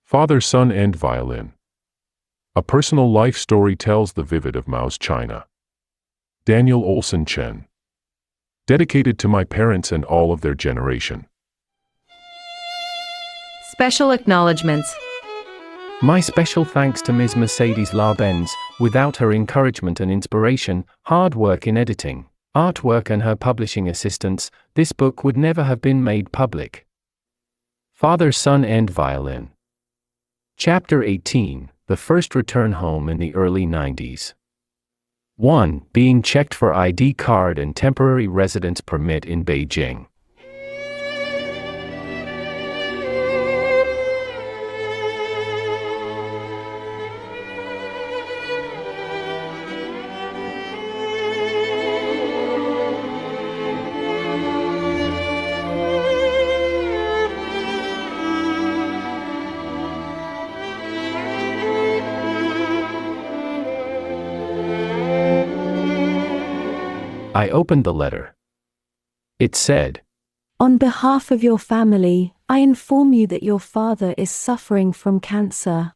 Father, Son, and Violin. A personal life story tells the vivid of Mao's China. Daniel Olson Chen. Dedicated to my parents and all of their generation. Special acknowledgements. My special thanks to Ms. Mercedes Larbenz. Without her encouragement and inspiration, hard work in editing, artwork and her publishing assistance, this book would never have been made public. Father, Son, and Violin. Chapter 18, The First Return Home in the Early 90s. 1. Being checked for ID card and temporary residence permit in Beijing. I opened the letter. It said, "On behalf of your family, I inform you that your father is suffering from cancer."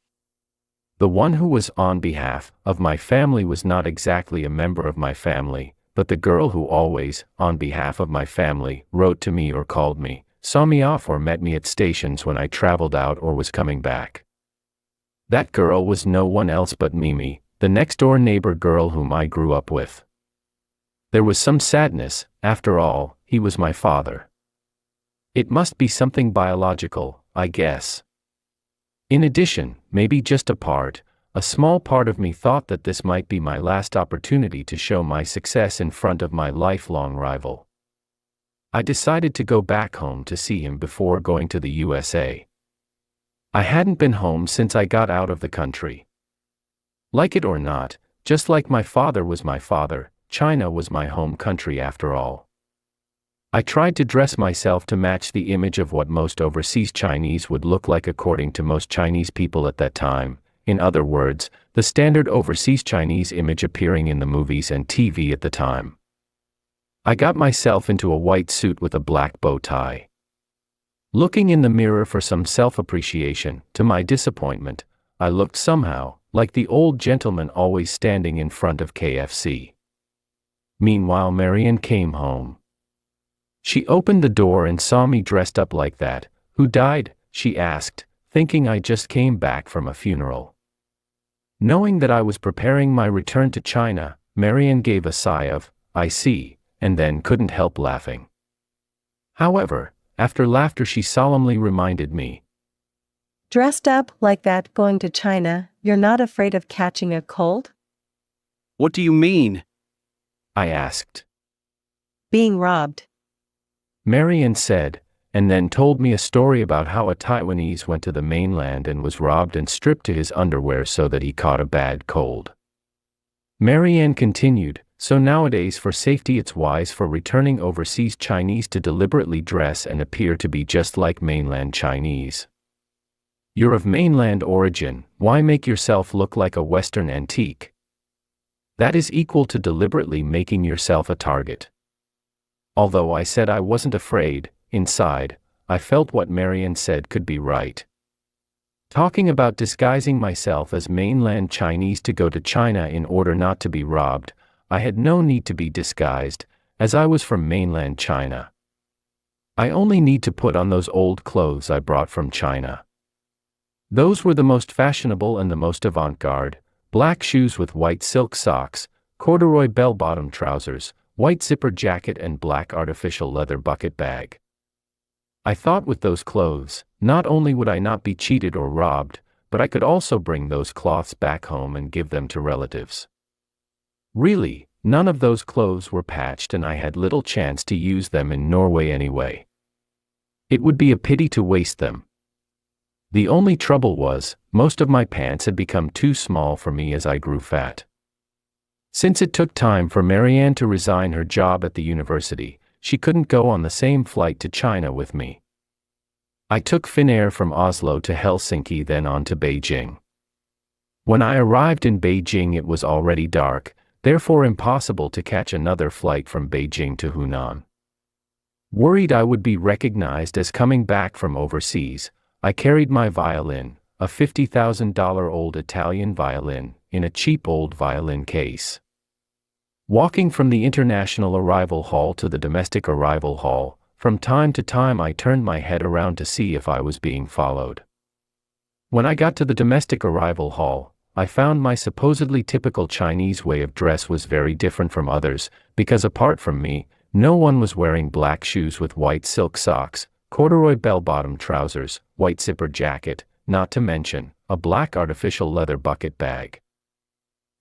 The one who was on behalf of my family was not exactly a member of my family, but the girl who always, on behalf of my family, wrote to me or called me, saw me off or met me at stations when I traveled out or was coming back. That girl was no one else but Mimi, the next-door neighbor girl whom I grew up with. There was some sadness, after all, he was my father. It must be something biological, I guess. In addition, maybe just a small part of me thought that this might be my last opportunity to show my success in front of my lifelong rival. I decided to go back home to see him before going to the USA. I hadn't been home since I got out of the country. Like it or not, just like my father was my father, China was my home country after all. I tried to dress myself to match the image of what most overseas Chinese would look like according to most Chinese people at that time. In other words, the standard overseas Chinese image appearing in the movies and TV at the time. I got myself into a white suit with a black bow tie. Looking in the mirror for some self-appreciation, to my disappointment, I looked somehow like the old gentleman always standing in front of KFC. Meanwhile, Marianne came home. She opened the door and saw me dressed up like that. "Who died?" she asked, thinking I just came back from a funeral. Knowing that I was preparing my return to China, Marianne gave a sigh of, "I see," and then couldn't help laughing. However, after laughter she solemnly reminded me, "Dressed up like that going to China, you're not afraid of catching a cold?" "What do you mean?" I asked. "Being robbed." Marianne said, and then told me a story about how a Taiwanese went to the mainland and was robbed and stripped to his underwear so that he caught a bad cold. Marianne continued, "So nowadays for safety it's wise for returning overseas Chinese to deliberately dress and appear to be just like mainland Chinese. You're of mainland origin, why make yourself look like a Western antique? That is equal to deliberately making yourself a target." Although I said I wasn't afraid, inside, I felt what Marianne said could be right. Talking about disguising myself as mainland Chinese to go to China in order not to be robbed, I had no need to be disguised, as I was from mainland China. I only need to put on those old clothes I brought from China. Those were the most fashionable and the most avant-garde: black shoes with white silk socks, corduroy bell-bottom trousers, white zipper jacket and black artificial leather bucket bag. I thought with those clothes, not only would I not be cheated or robbed, but I could also bring those cloths back home and give them to relatives. Really, none of those clothes were patched and I had little chance to use them in Norway anyway. It would be a pity to waste them. The only trouble was, most of my pants had become too small for me as I grew fat. Since it took time for Marianne to resign her job at the university, she couldn't go on the same flight to China with me. I took Finnair from Oslo to Helsinki, then on to Beijing. When I arrived in Beijing it was already dark, therefore impossible to catch another flight from Beijing to Hunan. Worried I would be recognized as coming back from overseas, I carried my violin, a $50,000 old Italian violin, in a cheap old violin case. Walking from the international arrival hall to the domestic arrival hall, from time to time I turned my head around to see if I was being followed. When I got to the domestic arrival hall, I found my supposedly typical Chinese way of dress was very different from others, because apart from me, no one was wearing black shoes with white silk socks, corduroy bell-bottom trousers, white zipper jacket, not to mention a black artificial leather bucket bag.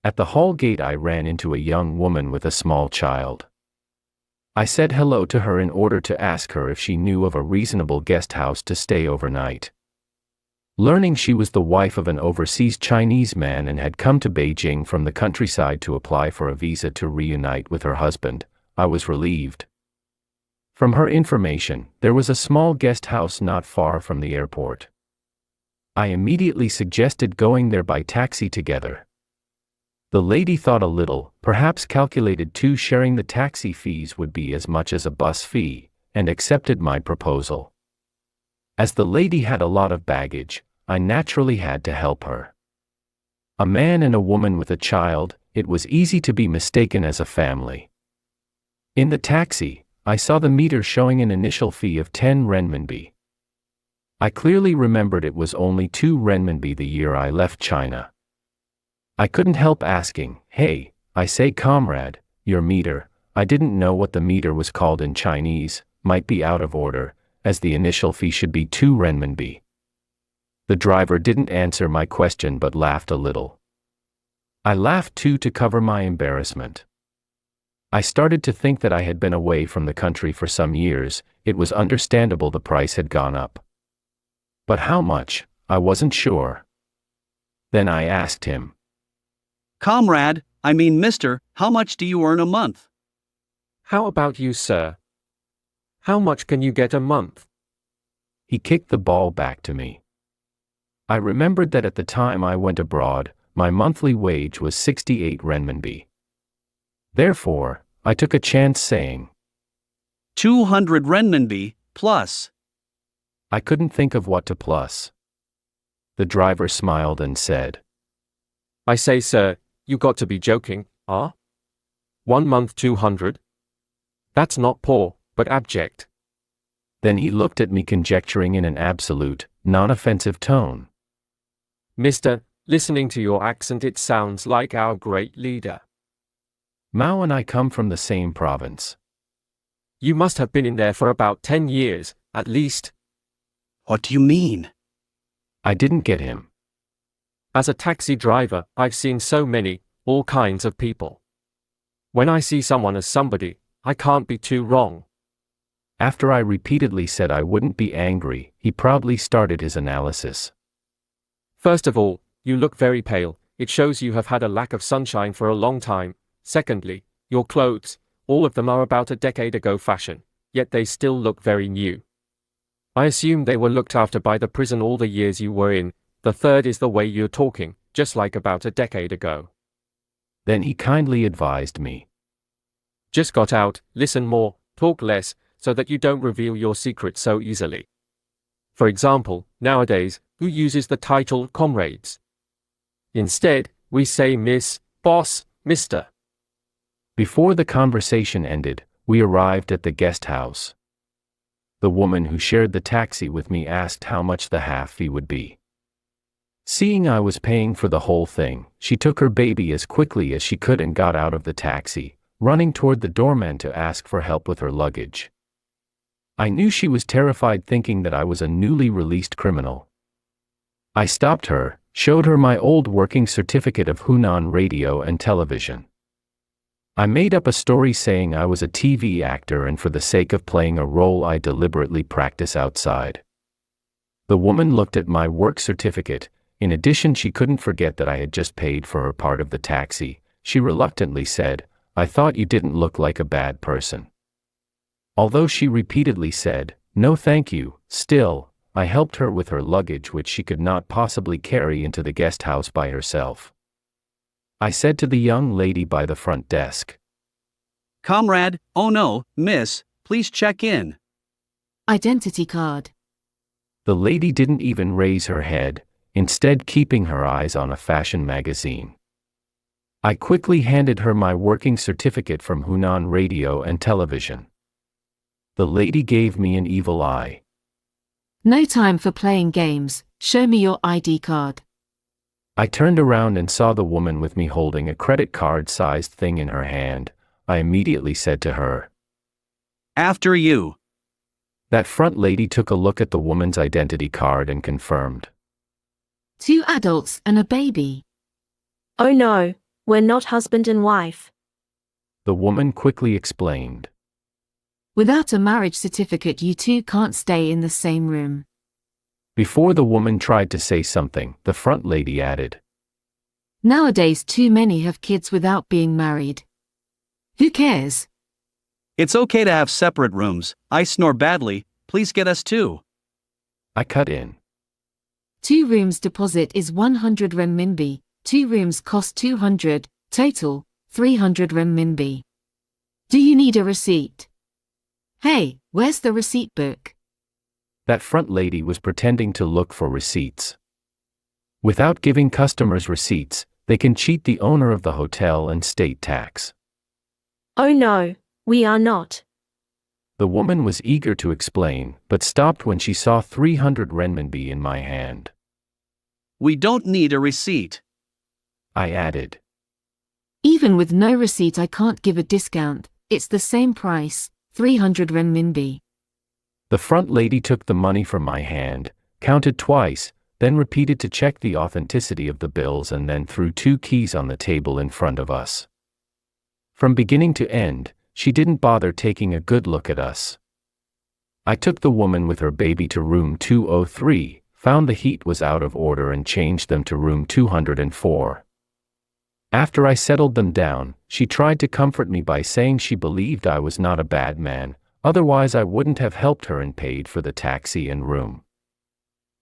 At the hall gate I ran into a young woman with a small child. I said hello to her in order to ask her if she knew of a reasonable guest house to stay overnight. Learning she was the wife of an overseas Chinese man and had come to Beijing from the countryside to apply for a visa to reunite with her husband, I was relieved. From her information, there was a small guest house not far from the airport. I immediately suggested going there by taxi together. The lady thought a little, perhaps calculated too, sharing the taxi fees would be as much as a bus fee, and accepted my proposal. As the lady had a lot of baggage, I naturally had to help her. A man and a woman with a child, it was easy to be mistaken as a family. In the taxi, I saw the meter showing an initial fee of 10 renminbi. I clearly remembered it was only 2 renminbi the year I left China. I couldn't help asking, "Hey, I say comrade, your meter," I didn't know what the meter was called in Chinese, might be out of order, as the initial fee should be 2 renminbi. The driver didn't answer my question but laughed a little. I laughed too to cover my embarrassment. I started to think that I had been away from the country for some years, it was understandable the price had gone up. But how much, I wasn't sure. Then I asked him, Comrade, I mean mister, how much do you earn a month? How about you, sir? How much can you get a month? He kicked the ball back to me. I remembered that at the time I went abroad, my monthly wage was 68 renminbi. Therefore, I took a chance saying, 200 renminbi, plus. I couldn't think of what to plus. The driver smiled and said, I say, sir, you got to be joking, ah? 1 month 200? That's not poor, but abject. Then he looked at me conjecturing in an absolute, non-offensive tone. Mister, listening to your accent it sounds like our great leader. Mao and I come from the same province. You must have been in there for about 10 years, at least. What do you mean? I didn't get him. As a taxi driver, I've seen so many, all kinds of people. When I see someone as somebody, I can't be too wrong. After I repeatedly said I wouldn't be angry, he proudly started his analysis. First of all, you look very pale, it shows you have had a lack of sunshine for a long time. Secondly, your clothes, all of them are about a decade ago fashion, yet they still look very new. I assume they were looked after by the prison all the years you were in. The third is the way you're talking, just like about a decade ago. Then he kindly advised me. Just got out, listen more, talk less, so that you don't reveal your secrets so easily. For example, nowadays, who uses the title comrades? Instead, we say miss, boss, mister. Before the conversation ended, we arrived at the guest house. The woman who shared the taxi with me asked how much the half fee would be. Seeing I was paying for the whole thing, she took her baby as quickly as she could and got out of the taxi, running toward the doorman to ask for help with her luggage. I knew she was terrified, thinking that I was a newly released criminal. I stopped her, showed her my old working certificate of Hunan radio and television. I made up a story saying I was a TV actor and for the sake of playing a role I deliberately practice outside. The woman looked at my work certificate. In addition, she couldn't forget that I had just paid for her part of the taxi. She reluctantly said, I thought you didn't look like a bad person. Although she repeatedly said, no thank you, still, I helped her with her luggage which she could not possibly carry into the guest house by herself. I said to the young lady by the front desk. Comrade, oh no, miss, please check in. Identity card. The lady didn't even raise her head, instead keeping her eyes on a fashion magazine. I quickly handed her my working certificate from Hunan Radio and Television. The lady gave me an evil eye. No time for playing games, show me your ID card. I turned around and saw the woman with me holding a credit card-sized thing in her hand. I immediately said to her, After you. That front lady took a look at the woman's identity card and confirmed. 2 adults and a baby. Oh no, we're not husband and wife. The woman quickly explained. Without a marriage certificate, you two can't stay in the same room. Before the woman tried to say something, the front lady added, Nowadays, too many have kids without being married. Who cares? It's okay to have separate rooms. I snore badly, please get us 2. I cut in. 2 rooms deposit is 100 renminbi, 2 rooms cost 200, total, 300 renminbi. Do you need a receipt? Hey, where's the receipt book? That front lady was pretending to look for receipts. Without giving customers receipts, they can cheat the owner of the hotel and state tax. Oh no, we are not. The woman was eager to explain, but stopped when she saw 300 renminbi in my hand. We don't need a receipt. I added. Even with no receipt, I can't give a discount. It's the same price, 300 renminbi. The front lady took the money from my hand, counted twice, then repeated to check the authenticity of the bills and then threw 2 keys on the table in front of us. From beginning to end, she didn't bother taking a good look at us. I took the woman with her baby to room 203, found the heat was out of order and changed them to room 204. After I settled them down, she tried to comfort me by saying she believed I was not a bad man, otherwise I wouldn't have helped her and paid for the taxi and room.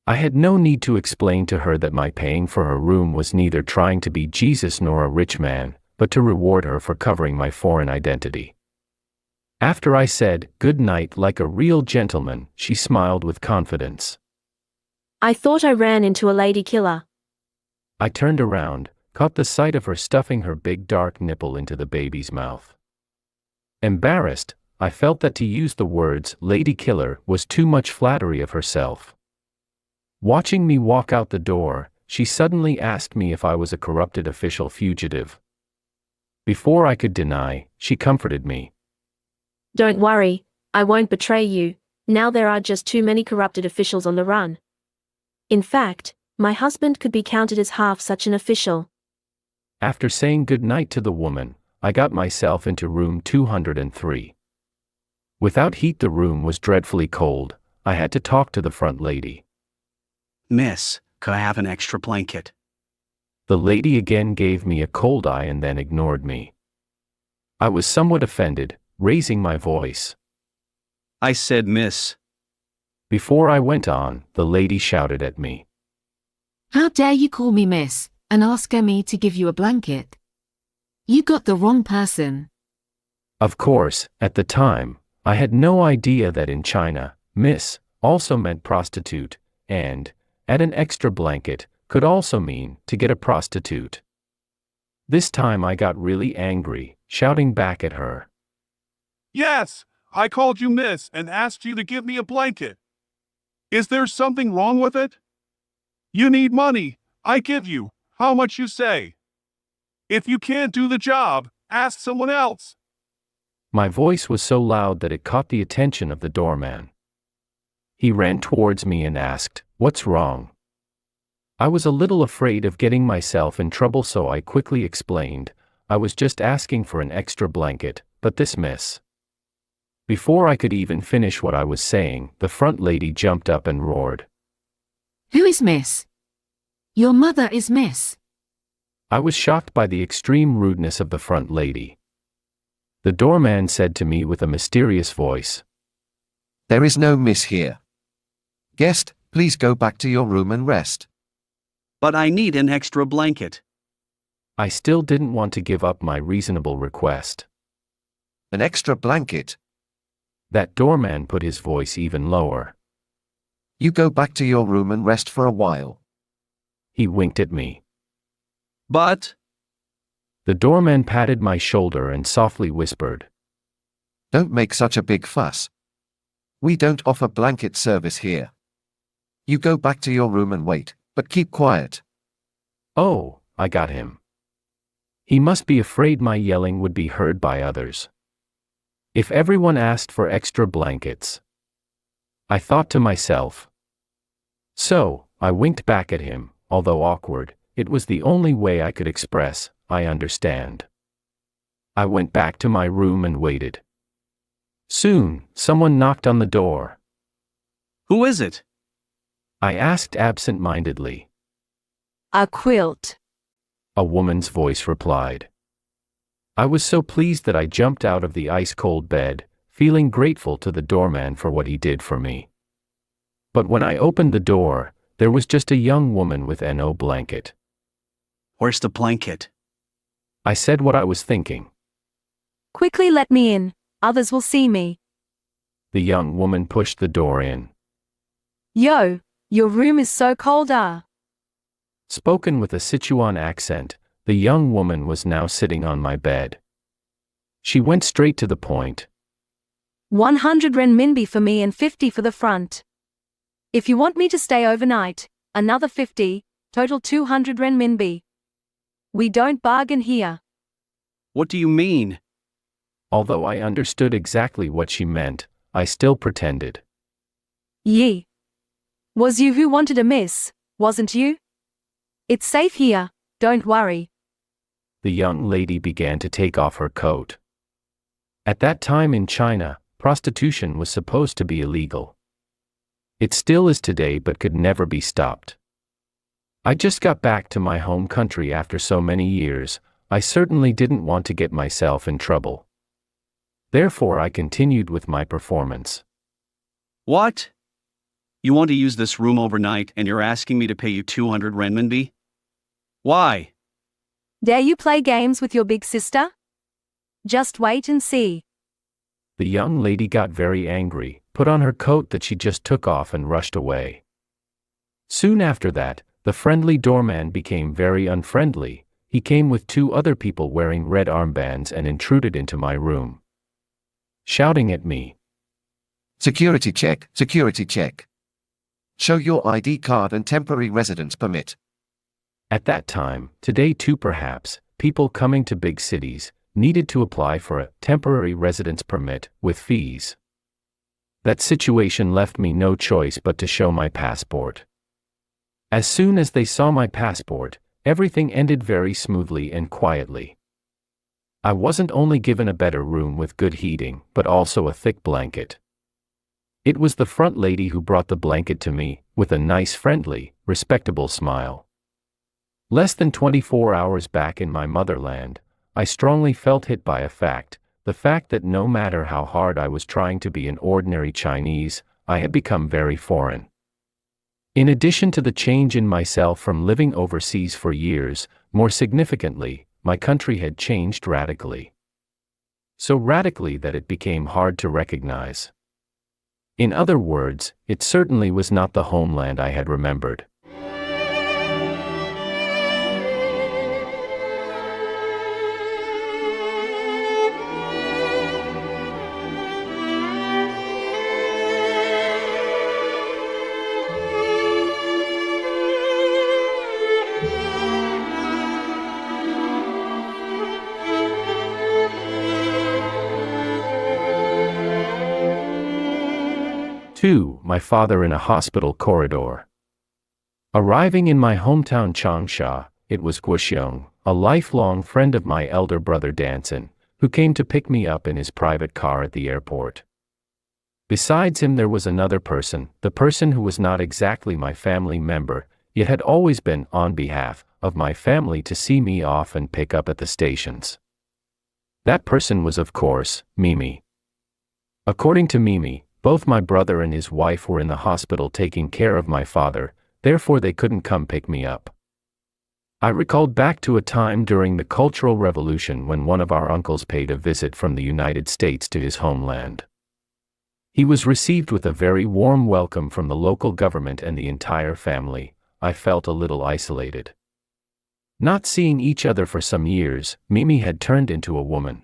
I had no need to explain to her that my paying for her room was neither trying to be Jesus nor a rich man, but to reward her for covering my foreign identity. After I said good night like a real gentleman, she smiled with confidence. I thought I ran into a lady killer. I turned around, caught the sight of her stuffing her big dark nipple into the baby's mouth. Embarrassed, I felt that to use the words lady killer was too much flattery of herself. Watching me walk out the door, she suddenly asked me if I was a corrupted official fugitive. Before I could deny, she comforted me. Don't worry, I won't betray you. Now there are just too many corrupted officials on the run. In fact, my husband could be counted as half such an official. After saying good night to the woman, I got myself into room 203. Without heat, the room was dreadfully cold. I had to talk to the front lady. Miss, could I have an extra blanket? The lady again gave me a cold eye and then ignored me. I was somewhat offended, raising my voice. I said miss. Before I went on, the lady shouted at me. How dare you call me miss, and ask me to give you a blanket? You got the wrong person. Of course, at the time, I had no idea that in China, miss also meant prostitute, and add an extra blanket could also mean to get a prostitute. This time I got really angry, shouting back at her. Yes, I called you miss and asked you to give me a blanket. Is there something wrong with it? You need money, I give you, how much you say. If you can't do the job, ask someone else. My voice was so loud that it caught the attention of the doorman. He ran towards me and asked, "What's wrong?" I was a little afraid of getting myself in trouble, so I quickly explained, I was just asking for an extra blanket, but this miss. Before I could even finish what I was saying, the front lady jumped up and roared. Who is miss? Your mother is miss. I was shocked by the extreme rudeness of the front lady. The doorman said to me with a mysterious voice, "There is no miss here. Guest, please go back to your room and rest." But I need an extra blanket. I still didn't want to give up my reasonable request. An extra blanket. That doorman put his voice even lower. You go back to your room and rest for a while. He winked at me. But, The doorman patted my shoulder and softly whispered, Don't make such a big fuss. We don't offer blanket service here. You go back to your room and wait, but keep quiet. "Oh," I got him. He must be afraid my yelling would be heard by others. If everyone asked for extra blankets. I thought to myself. So, I winked back at him, although awkward, it was the only way I could express, I understand. I went back to my room and waited. Soon, someone knocked on the door. who is it? I asked absent-mindedly. A quilt. A woman's voice replied. I was so pleased that I jumped out of the ice-cold bed, feeling grateful to the doorman for what he did for me. But when I opened the door, there was just a young woman with no blanket. Where's the blanket? I said what I was thinking. Quickly let me in, others will see me. The young woman pushed the door in. Yo, your room is so cold. Spoken with a Sichuan accent, the young woman was now sitting on my bed. She went straight to the point. 100 renminbi for me and 50 for the front. If you want me to stay overnight, another 50, total 200 renminbi. We don't bargain here. What do you mean? Although I understood exactly what she meant, I still pretended. Ye. Was you who wanted a miss, wasn't you? It's safe here, don't worry. The young lady began to take off her coat. At that time in China, prostitution was supposed to be illegal. It still is today but could never be stopped. I just got back to my home country after so many years, I certainly didn't want to get myself in trouble. Therefore I continued with my performance. What? You want to use this room overnight and you're asking me to pay you 200 renminbi? Why? Dare you play games with your big sister? Just wait and see. The young lady got very angry, put on her coat that she just took off and rushed away. Soon after that, the friendly doorman became very unfriendly. He came with 2 other people wearing red armbands and intruded into my room, shouting at me. Security check, security check. Show your ID card and temporary residence permit. At that time, today too perhaps, people coming to big cities needed to apply for a temporary residence permit with fees. That situation left me no choice but to show my passport. As soon as they saw my passport, everything ended very smoothly and quietly. I wasn't only given a better room with good heating, but also a thick blanket. It was the front lady who brought the blanket to me, with a nice friendly, respectable smile. Less than 24 hours back in my motherland, I strongly felt hit by the fact that no matter how hard I was trying to be an ordinary Chinese, I had become very foreign. In addition to the change in myself from living overseas for years, more significantly, my country had changed radically. So radically that it became hard to recognize. In other words, it certainly was not the homeland I had remembered. Two, my father in a hospital corridor. Arriving in my hometown Changsha, it was Guoxiong, a lifelong friend of my elder brother Danson, who came to pick me up in his private car at the airport. Besides him there was another person, the person who was not exactly my family member, yet had always been on behalf of my family to see me off and pick up at the stations. That person was of course, Mimi. According to Mimi, both my brother and his wife were in the hospital taking care of my father, therefore they couldn't come pick me up. I recalled back to a time during the Cultural Revolution when one of our uncles paid a visit from the United States to his homeland. He was received with a very warm welcome from the local government and the entire family. I felt a little isolated. Not seeing each other for some years, Mimi had turned into a woman.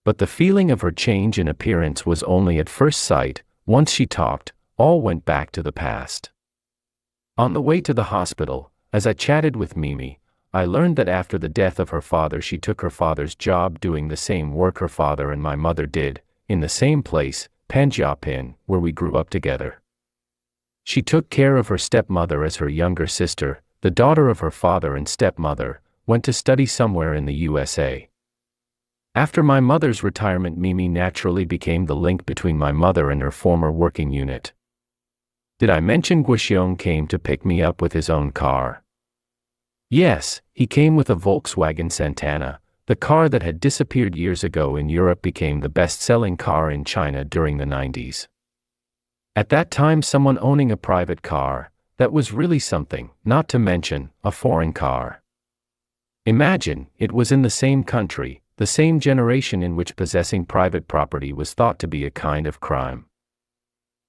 But the feeling of her change in appearance was only at first sight. Once she talked, all went back to the past. On the way to the hospital, as I chatted with Mimi, I learned that after the death of her father she took her father's job doing the same work her father and my mother did, in the same place, Pangea, where we grew up together. She took care of her stepmother as her younger sister, the daughter of her father and stepmother, went to study somewhere in the USA. After my mother's retirement, Mimi naturally became the link between my mother and her former working unit. Did I mention Guoxiong came to pick me up with his own car? Yes, he came with a Volkswagen Santana. The car that had disappeared years ago in Europe became the best-selling car in China during the 90s. At that time, someone owning a private car, that was really something, not to mention, a foreign car. Imagine, it was in the same country, the same generation in which possessing private property was thought to be a kind of crime.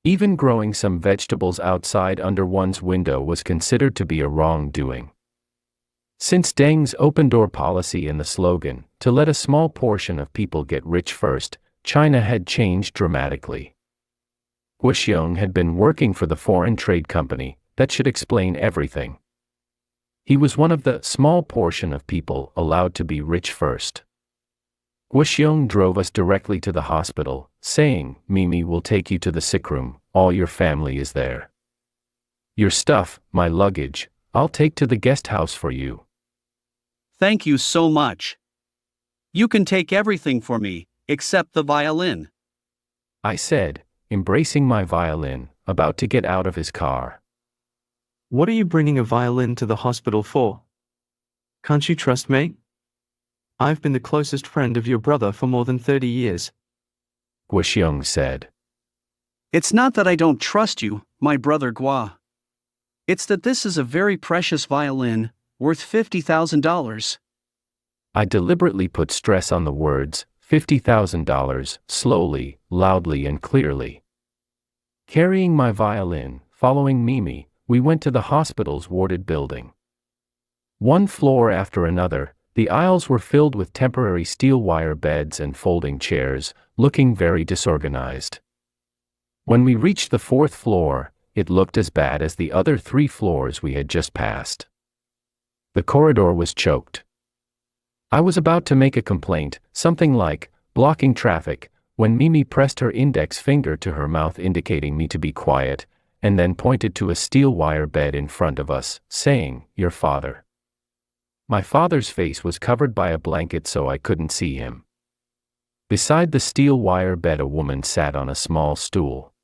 Even growing some vegetables outside under one's window was considered to be a wrongdoing. Since Deng's open-door policy and the slogan, to let a small portion of people get rich first, China had changed dramatically. Guoxiong had been working for the foreign trade company. That should explain everything. He was one of the small portion of people allowed to be rich first. Guoxiong drove us directly to the hospital, saying, "Mimi will take you to the sick room, all your family is there. Your stuff, my luggage, I'll take to the guest house for you." Thank you so much. You can take everything for me, except the violin. I said, embracing my violin, about to get out of his car. What are you bringing a violin to the hospital for? Can't you trust me? I've been the closest friend of your brother for more than 30 years. Guoxiong said. It's not that I don't trust you, my brother Gua. It's that this is a very precious violin, worth $50,000. I deliberately put stress on the words, $50,000, slowly, loudly and clearly. Carrying my violin, following Mimi, we went to the hospital's warded building. One floor after another, the aisles were filled with temporary steel wire beds and folding chairs, looking very disorganized. When we reached the 4th floor, it looked as bad as the other 3 floors we had just passed. The corridor was choked. I was about to make a complaint, something like, blocking traffic, when Mimi pressed her index finger to her mouth indicating me to be quiet, and then pointed to a steel wire bed in front of us, saying, "Your father." My father's face was covered by a blanket so I couldn't see him. Beside the steel wire bed a woman sat on a small stool.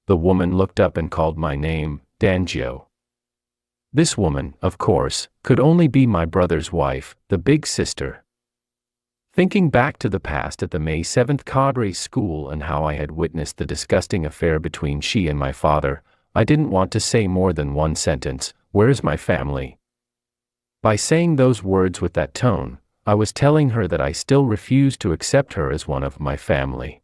The woman looked up and called my name, Danjiu. This woman, of course, could only be my brother's wife, the big sister. Thinking back to the past at the May 7th cadre school and how I had witnessed the disgusting affair between she and my father, I didn't want to say more than one sentence, "Where's my family?" By saying those words with that tone, I was telling her that I still refused to accept her as one of my family.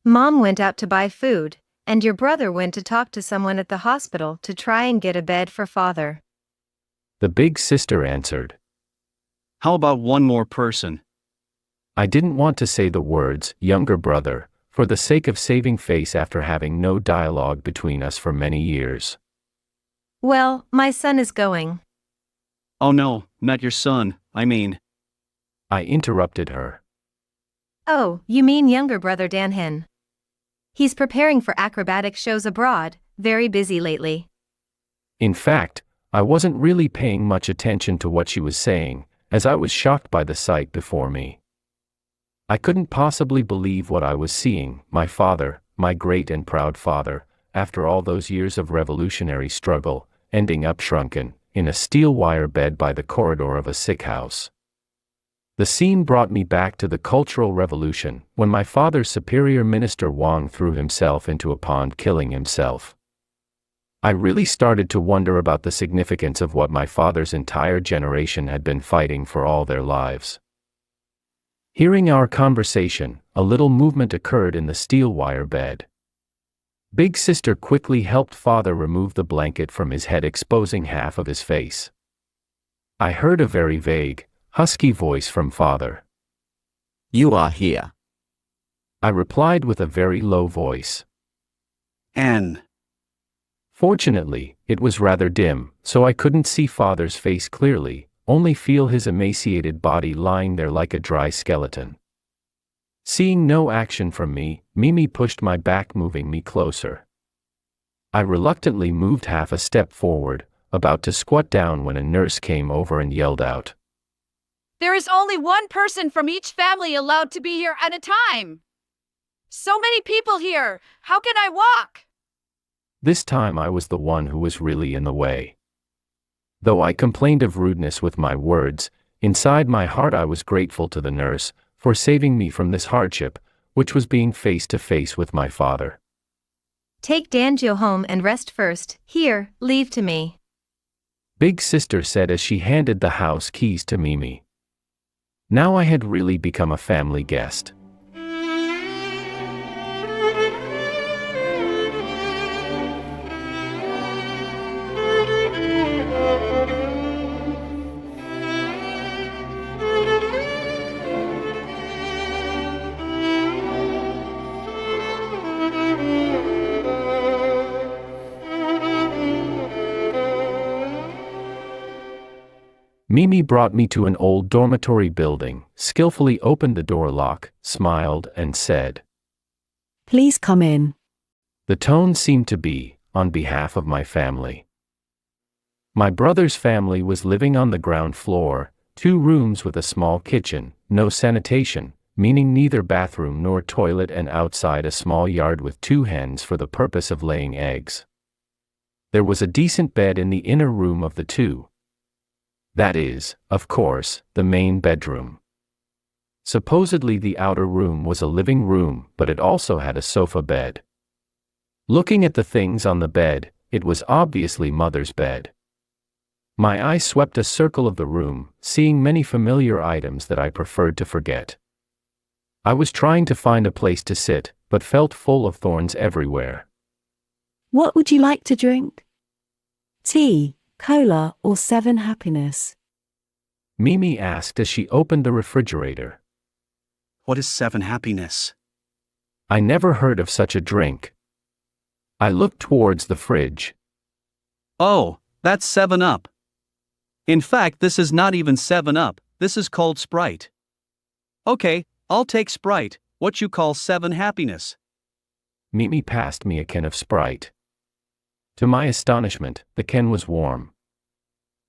Mom went out to buy food, and your brother went to talk to someone at the hospital to try and get a bed for father. The big sister answered. How about one more person? I didn't want to say the words, younger brother, for the sake of saving face after having no dialogue between us for many years. Well, my son is going. Oh no, not your son, I mean. I interrupted her. Oh, you mean younger brother Danhen. He's preparing for acrobatic shows abroad, very busy lately. In fact, I wasn't really paying much attention to what she was saying, as I was shocked by the sight before me. I couldn't possibly believe what I was seeing, my father, my great and proud father, after all those years of revolutionary struggle, ending up shrunken, in a steel wire bed by the corridor of a sick house. The scene brought me back to the Cultural Revolution, when my father's superior minister Wang threw himself into a pond killing himself. I really started to wonder about the significance of what my father's entire generation had been fighting for all their lives. Hearing our conversation, a little movement occurred in the steel wire bed. Big sister quickly helped father remove the blanket from his head, exposing half of his face. I heard a very vague, husky voice from father. You are here. I replied with a very low voice. N. Fortunately, it was rather dim, so I couldn't see father's face clearly, only feel his emaciated body lying there like a dry skeleton. Seeing no action from me, Mimi pushed my back, moving me closer. I reluctantly moved half a step forward, about to squat down when a nurse came over and yelled out. There is only one person from each family allowed to be here at a time. So many people here, how can I walk? This time I was the one who was really in the way. Though I complained of rudeness with my words, inside my heart I was grateful to the nurse for saving me from this hardship, which was being face to face with my father. Take Danjo home and rest first. Here, leave to me. Big sister said as she handed the house keys to Mimi. Now I had really become a family guest. Mimi brought me to an old dormitory building, skillfully opened the door lock, smiled, and said, Please come in. The tone seemed to be, on behalf of my family. My brother's family was living on the ground floor, 2 rooms with a small kitchen, no sanitation, meaning neither bathroom nor toilet, and outside a small yard with 2 hens for the purpose of laying eggs. There was a decent bed in the inner room of the 2. That is, of course, the main bedroom. Supposedly the outer room was a living room, but it also had a sofa bed. Looking at the things on the bed, it was obviously mother's bed. My eye swept a circle of the room, seeing many familiar items that I preferred to forget. I was trying to find a place to sit, but felt full of thorns everywhere. What would you like to drink? Tea, cola, or 7 Happiness? Mimi asked as she opened the refrigerator. What is 7 Happiness? I never heard of such a drink. I looked towards the fridge. Oh, that's 7 Up. In fact, this is not even 7 Up, this is called Sprite. Okay, I'll take Sprite. What you call 7 Happiness? Mimi passed me a can of Sprite. To my astonishment, the can was warm.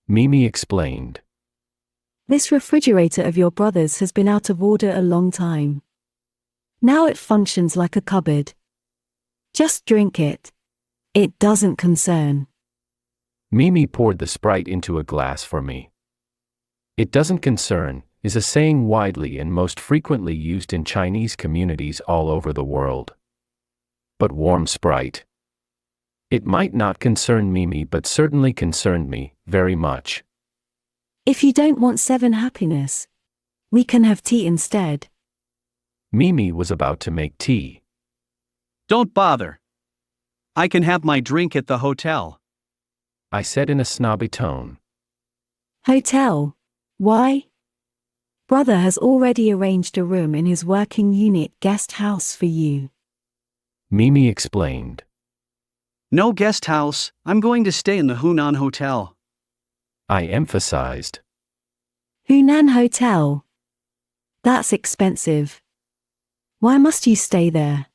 Mimi explained. This refrigerator of your brother's has been out of order a long time. Now it functions like a cupboard. Just drink it. It doesn't concern. Mimi poured the Sprite into a glass for me. It doesn't concern is a saying widely and most frequently used in Chinese communities all over the world. But warm Sprite. It might not concern Mimi, but certainly concerned me, very much. If you don't want 7 Happiness, we can have tea instead. Mimi was about to make tea. Don't bother. I can have my drink at the hotel. I said in a snobby tone. Hotel? Why? Brother has already arranged a room in his working unit guest house for you. Mimi explained. No guest house, I'm going to stay in the Hunan Hotel. I emphasized. Hunan Hotel? That's expensive. Why must you stay there?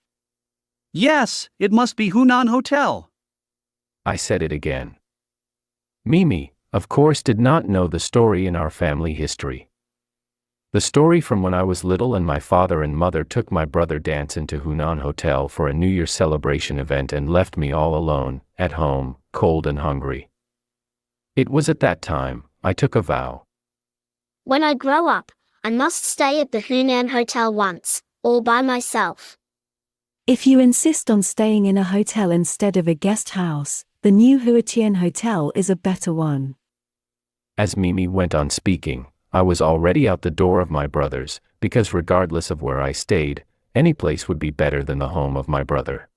Yes, it must be Hunan Hotel. I said it again. Mimi, of course, did not know the story in our family history. The story from when I was little and my father and mother took my brother dancing to Hunan Hotel for a New Year celebration event and left me all alone, at home, cold and hungry. It was at that time, I took a vow. When I grow up, I must stay at the Hunan Hotel once, all by myself. If you insist on staying in a hotel instead of a guest house, The new Huatien Hotel is a better one. As Mimi went on speaking, I was already out the door of my brother's, because regardless of where I stayed, any place would be better than the home of my brother.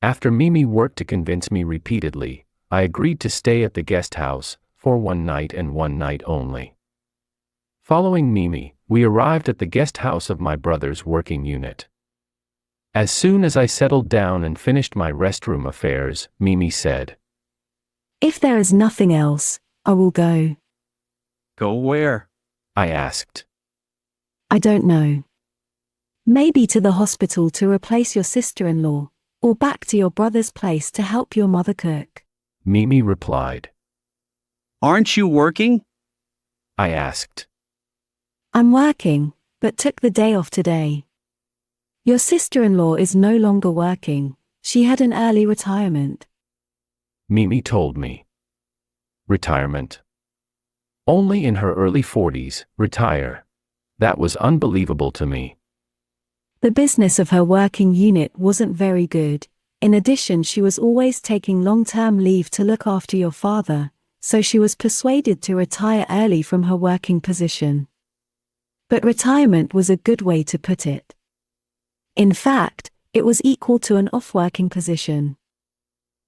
After Mimi worked to convince me repeatedly, I agreed to stay at the guest house, for one night and one night only. Following Mimi, we arrived at the guest house of my brother's working unit. As soon as I settled down and finished my restroom affairs, Mimi said, "If there is nothing else, I will go." Go where? I asked. "I don't know. Maybe to the hospital to replace your sister-in-law, or back to your brother's place to help your mother cook." Mimi replied. Aren't you working? I asked. "I'm working, but took the day off today. Your sister-in-law is no longer working. She had an early retirement." Mimi told me. Retirement. Only in her early 40s, retire. That was unbelievable to me. The business of her working unit wasn't very good. In addition, she was always taking long-term leave to look after your father, so she was persuaded to retire early from her working position. But retirement was a good way to put it. In fact, it was equal to an off-working position.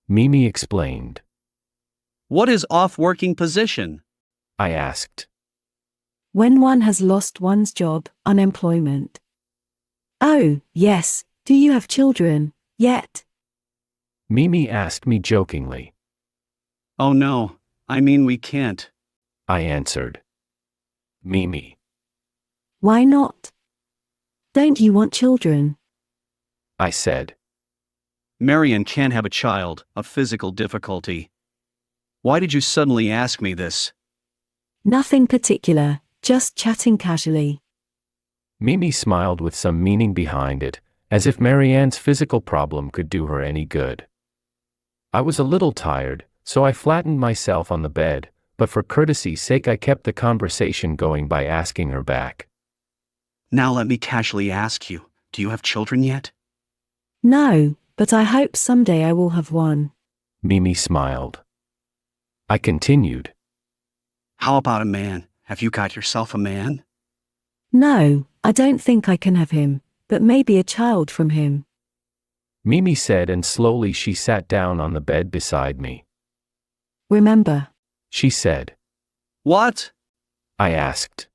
Mimi explained. What is off-working position? I asked. When one has lost one's job, unemployment. "Oh, yes, do you have children, yet?" Mimi asked me jokingly. Oh no, I mean we can't. I answered. Mimi. "Why not? Don't you want children?" I said. Marian can't have a child, a physical difficulty. Why did you suddenly ask me this? "Nothing particular, just chatting casually." Mimi smiled with some meaning behind it, as if Marianne's physical problem could do her any good. I was a little tired, so I flattened myself on the bed, but for courtesy's sake I kept the conversation going by asking her back. Now let me casually ask you, do you have children yet? "No, but I hope someday I will have one." Mimi smiled. I continued. How about a man? Have you got yourself a man? "No, I don't think I can have him, but maybe a child from him." Mimi said, and slowly she sat down on the bed beside me. "Remember," she said. What? I asked.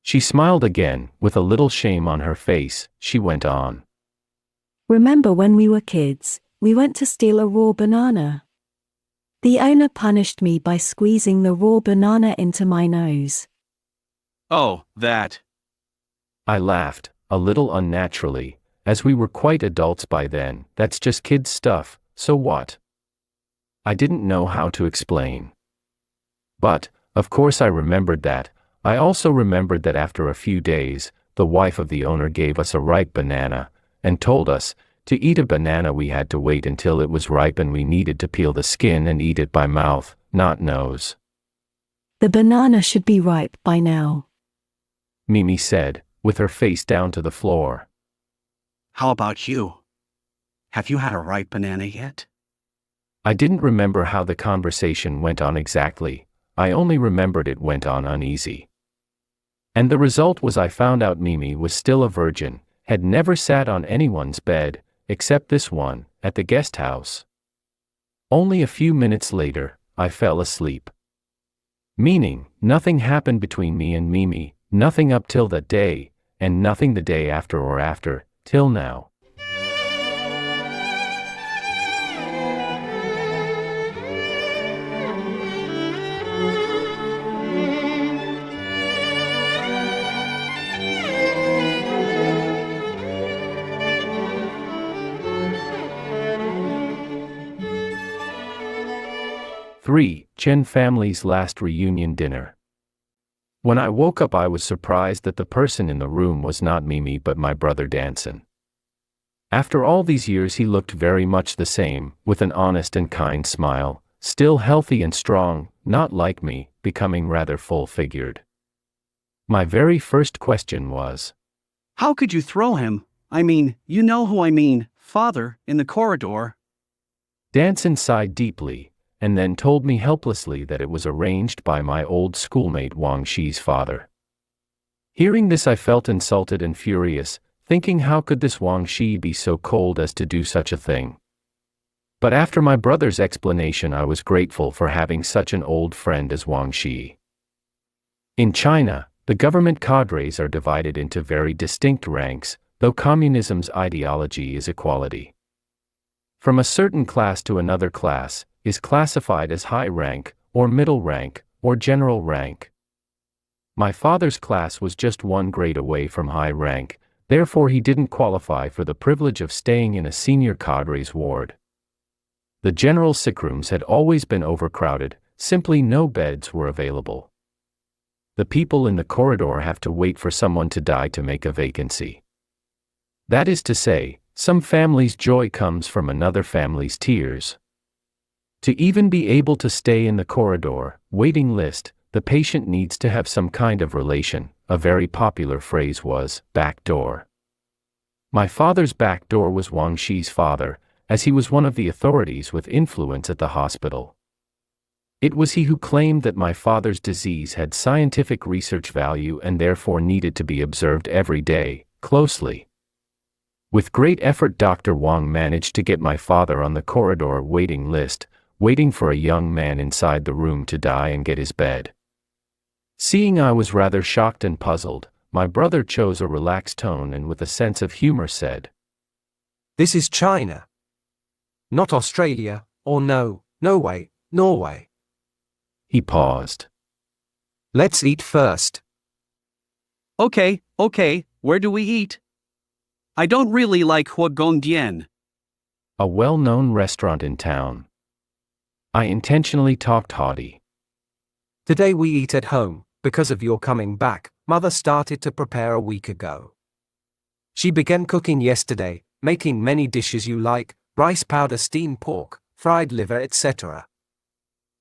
She smiled again, with a little shame on her face. She went on. "Remember when we were kids, we went to steal a raw banana. The owner punished me by squeezing the raw banana into my nose." Oh, that. I laughed, a little unnaturally, as we were quite adults by then. That's just kid stuff, so what? I didn't know how to explain. But, of course I remembered that. I also remembered that after a few days, the wife of the owner gave us a ripe banana, and told us, to eat a banana we had to wait until it was ripe and we needed to peel the skin and eat it by mouth, not nose. "The banana should be ripe by now," Mimi said, with her face down to the floor. How about you? Have you had a ripe banana yet? I didn't remember how the conversation went on exactly. I only remembered it went on uneasy. And the result was I found out Mimi was still a virgin, had never sat on anyone's bed, except this one, at the guest house. Only a few minutes later, I fell asleep. Meaning, nothing happened between me and Mimi, nothing up till that day, and nothing the day after or after, till now. Three, Chen family's last reunion dinner. When I woke up I was surprised that the person in the room was not Mimi but my brother Danson. After all these years he looked very much the same, with an honest and kind smile, still healthy and strong, not like me, becoming rather full-figured. My very first question was, How could you throw him? I mean, you know who I mean, father, in the corridor? Danson sighed deeply, and then told me helplessly that it was arranged by my old schoolmate Wang Shi's father. Hearing this, I felt insulted and furious, thinking how could this Wang Shi be so cold as to do such a thing. But after my brother's explanation, I was grateful for having such an old friend as Wang Shi. In China, the government cadres are divided into very distinct ranks, though communism's ideology is equality. From a certain class to another class is classified as high rank, or middle rank, or general rank. My father's class was just one grade away from high rank, therefore he didn't qualify for the privilege of staying in a senior cadre's ward. The general sick rooms had always been overcrowded, simply no beds were available. The people in the corridor have to wait for someone to die to make a vacancy. That is to say, some family's joy comes from another family's tears. To even be able to stay in the corridor, waiting list, the patient needs to have some kind of relation. A very popular phrase was, back door. My father's back door was Wang Shi's father, as he was one of the authorities with influence at the hospital. It was he who claimed that my father's disease had scientific research value and therefore needed to be observed every day, closely. With great effort, Dr. Wang managed to get my father on the corridor waiting list, waiting for a young man inside the room to die and get his bed. Seeing I was rather shocked and puzzled, my brother chose a relaxed tone and with a sense of humor said, "This is China. Not Australia, or Norway. He paused. Let's eat first." Okay, where do we eat? I don't really like Huagongdian. A well-known restaurant in town. I intentionally talked haughty. Today we eat at home, because of your coming back. Mother started to prepare a week ago. She began cooking yesterday, making many dishes you like, rice powder, steamed pork, fried liver, etc.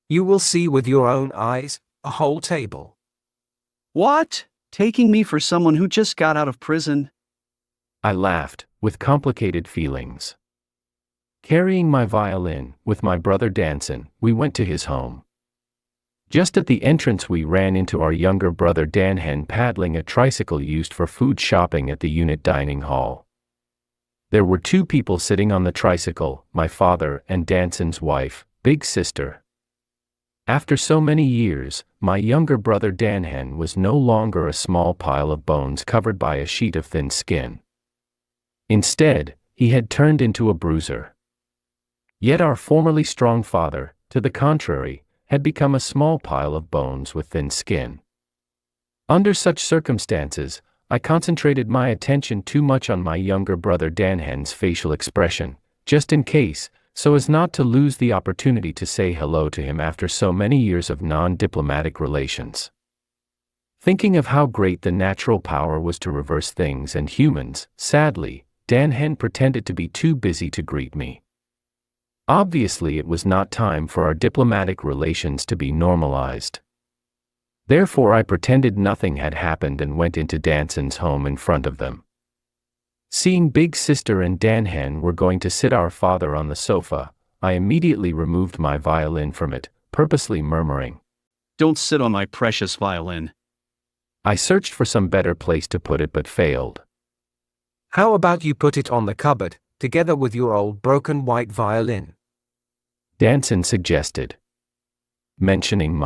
You will see with your own eyes, a whole table. What? Taking me for someone who just got out of prison? I laughed, with complicated feelings. Carrying my violin, with my brother Danson, we went to his home. Just at the entrance we ran into our younger brother Danhen paddling a tricycle used for food shopping at the unit dining hall. There were two people sitting on the tricycle, my father and Danson's wife, big sister. After so many years, my younger brother Danhen was no longer a small pile of bones covered by a sheet of thin skin. Instead, he had turned into a bruiser. Yet our formerly strong father, to the contrary, had become a small pile of bones with thin skin. Under such circumstances, I concentrated my attention too much on my younger brother Danhen's facial expression, just in case, so as not to lose the opportunity to say hello to him after so many years of non-diplomatic relations. Thinking of how great the natural power was to reverse things and humans, sadly, Danhen pretended to be too busy to greet me. Obviously, it was not time for our diplomatic relations to be normalized. Therefore, I pretended nothing had happened and went into Danson's home in front of them. Seeing Big Sister and Danhen were going to sit our father on the sofa, I immediately removed my violin from it, purposely murmuring, "Don't sit on my precious violin." I searched for some better place to put it but failed. How about you put it on the cupboard, together with your old broken white violin? Danson suggested. Mentioning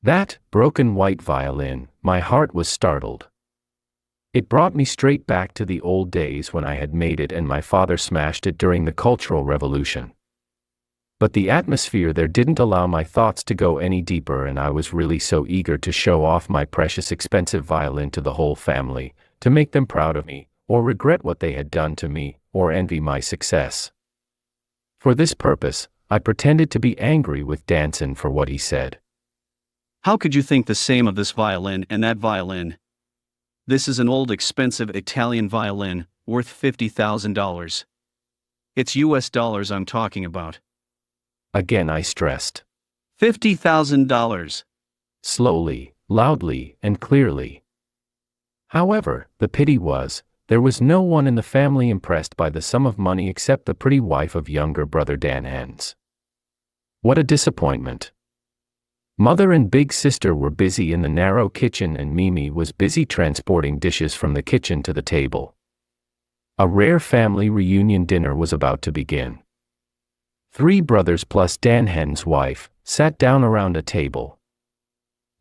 that broken white violin, my heart was startled. It brought me straight back to the old days when I had made it and my father smashed it during the Cultural Revolution. But the atmosphere there didn't allow my thoughts to go any deeper, and I was really so eager to show off my precious expensive violin to the whole family, to make them proud of me, or regret what they had done to me, or envy my success. For this purpose, I pretended to be angry with Danson for what he said. How could you think the same of this violin and that violin? This is an old expensive Italian violin, worth $50,000. It's US dollars I'm talking about. Again I stressed. $50,000. Slowly, loudly, and clearly. However, the pity was, There was no one in the family impressed by the sum of money except the pretty wife of younger brother Dan Hens. What a disappointment. Mother and big sister were busy in the narrow kitchen and Mimi was busy transporting dishes from the kitchen to the table. A rare family reunion dinner was about to begin. 3 brothers plus Dan Hen's wife sat down around a table.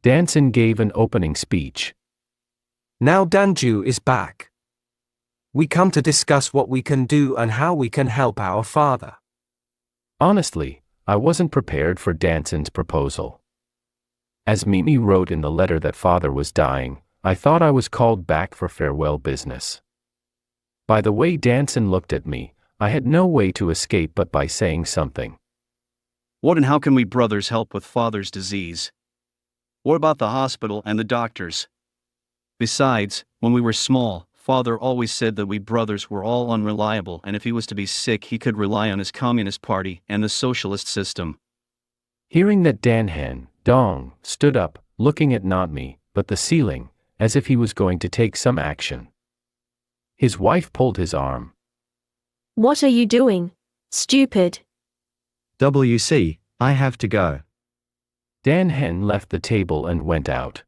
Danson gave an opening speech. Now Danju is back. We come to discuss what we can do and how we can help our father. Honestly, I wasn't prepared for Danson's proposal. As Mimi wrote in the letter that father was dying, I thought I was called back for farewell business. By the way Danson looked at me, I had no way to escape but by saying something. What and how can we brothers help with father's disease? What about the hospital and the doctors? Besides, when we were small, father always said that we brothers were all unreliable and if he was to be sick he could rely on his Communist Party and the socialist system. Hearing that Dan Hen, Dong, stood up, looking at not me, but the ceiling, as if he was going to take some action. His wife pulled his arm. What are you doing? Stupid. WC, I have to go. Dan Hen left the table and went out.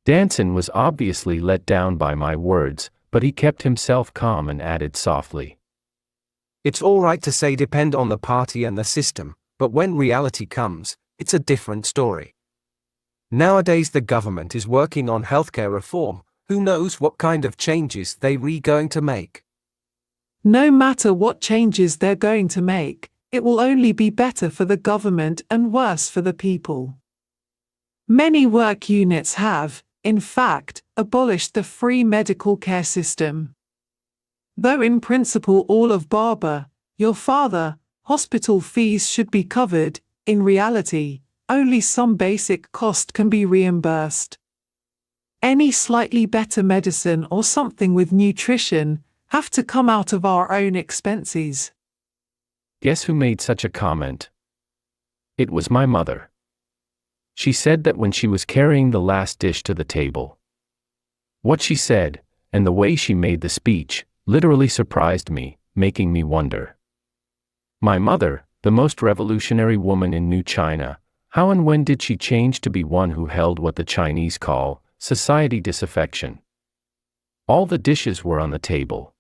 Danson was obviously let down by my words, but he kept himself calm and added softly. It's all right to say depend on the party and the system, but when reality comes, it's a different story. Nowadays the government is working on healthcare reform, who knows what kind of changes they're going to make. No matter what changes they're going to make, it will only be better for the government and worse for the people. Many work units have, in fact, abolished the free medical care system. Though in principle all of Baba, your father, hospital fees should be covered, in reality, only some basic cost can be reimbursed. Any slightly better medicine or something with nutrition have to come out of our own expenses. Guess who made such a comment? It was my mother. She said that when she was carrying the last dish to the table. What she said, and the way she made the speech, literally surprised me, making me wonder. My mother, the most revolutionary woman in New China, how and when did she change to be one who held what the Chinese call society disaffection? All the dishes were on the table.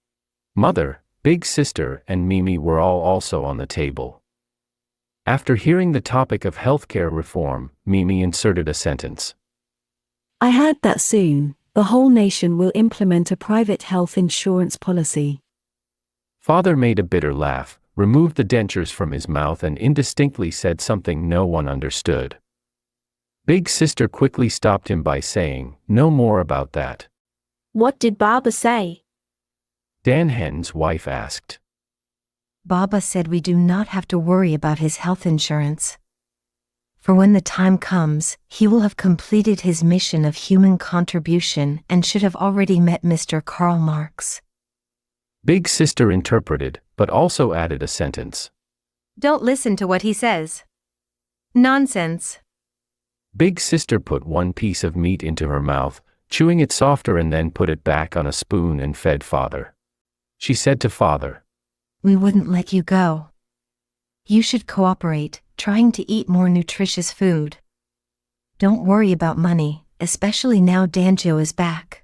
Mother, big sister, and Mimi were all also on the table. After hearing the topic of healthcare reform, Mimi inserted a sentence. I heard that soon, the whole nation will implement a private health insurance policy. Father made a bitter laugh, removed the dentures from his mouth and indistinctly said something no one understood. Big sister quickly stopped him by saying, "No more about that." What did Baba say? Dan Hen's wife asked. Baba said we do not have to worry about his health insurance. For when the time comes, he will have completed his mission of human contribution and should have already met Mr. Karl Marx. Big sister interpreted, but also added a sentence. Don't listen to what he says. Nonsense. Big sister put one piece of meat into her mouth, chewing it softer and then put it back on a spoon and fed father. She said to father, We wouldn't let you go. You should cooperate, trying to eat more nutritious food. Don't worry about money, especially now Danjo is back.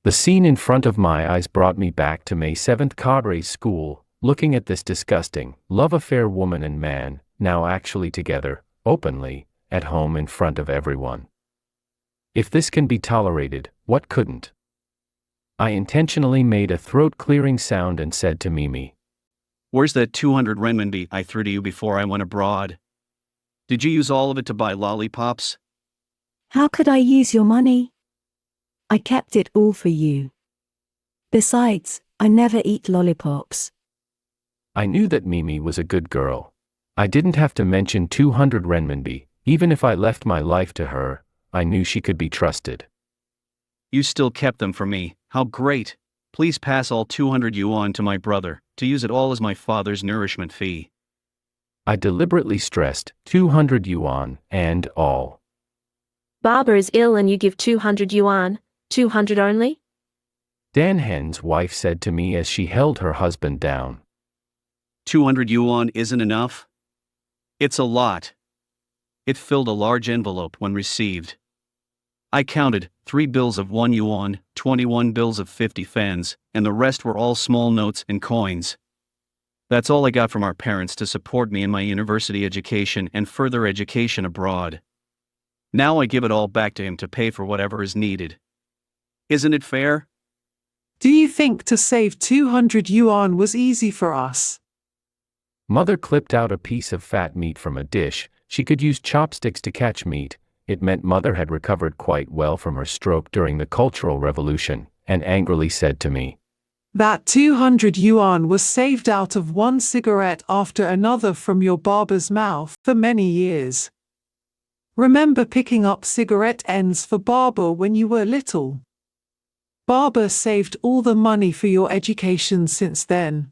The scene in front of my eyes brought me back to May 7th Cadre's school, looking at this disgusting, love affair woman and man, now actually together, openly, at home in front of everyone. If this can be tolerated, what couldn't? I intentionally made a throat-clearing sound and said to Mimi, Where's that 200 renminbi I threw to you before I went abroad? Did you use all of it to buy lollipops? How could I use your money? I kept it all for you. Besides, I never eat lollipops. I knew that Mimi was a good girl. I didn't have to mention 200 renminbi, even if I left my life to her, I knew she could be trusted. You still kept them for me, how great! Please pass all 200 yuan to my brother, to use it all as my father's nourishment fee. I deliberately stressed 200 yuan, and all. Baba is ill and you give 200 yuan, 200 only? Dan Hen's wife said to me as she held her husband down. 200 yuan isn't enough? It's a lot. It filled a large envelope when received. I counted 3 bills of 1 yuan, 21 bills of 50 fans, and the rest were all small notes and coins. That's all I got from our parents to support me in my university education and further education abroad. Now I give it all back to him to pay for whatever is needed. Isn't it fair? Do you think to save 200 yuan was easy for us? Mother clipped out a piece of fat meat from a dish. She could use chopsticks to catch meat. It meant Mother had recovered quite well from her stroke during the Cultural Revolution, and angrily said to me, That 200 yuan was saved out of one cigarette after another from your barber's mouth for many years. Remember picking up cigarette ends for barber when you were little? Barber saved all the money for your education since then.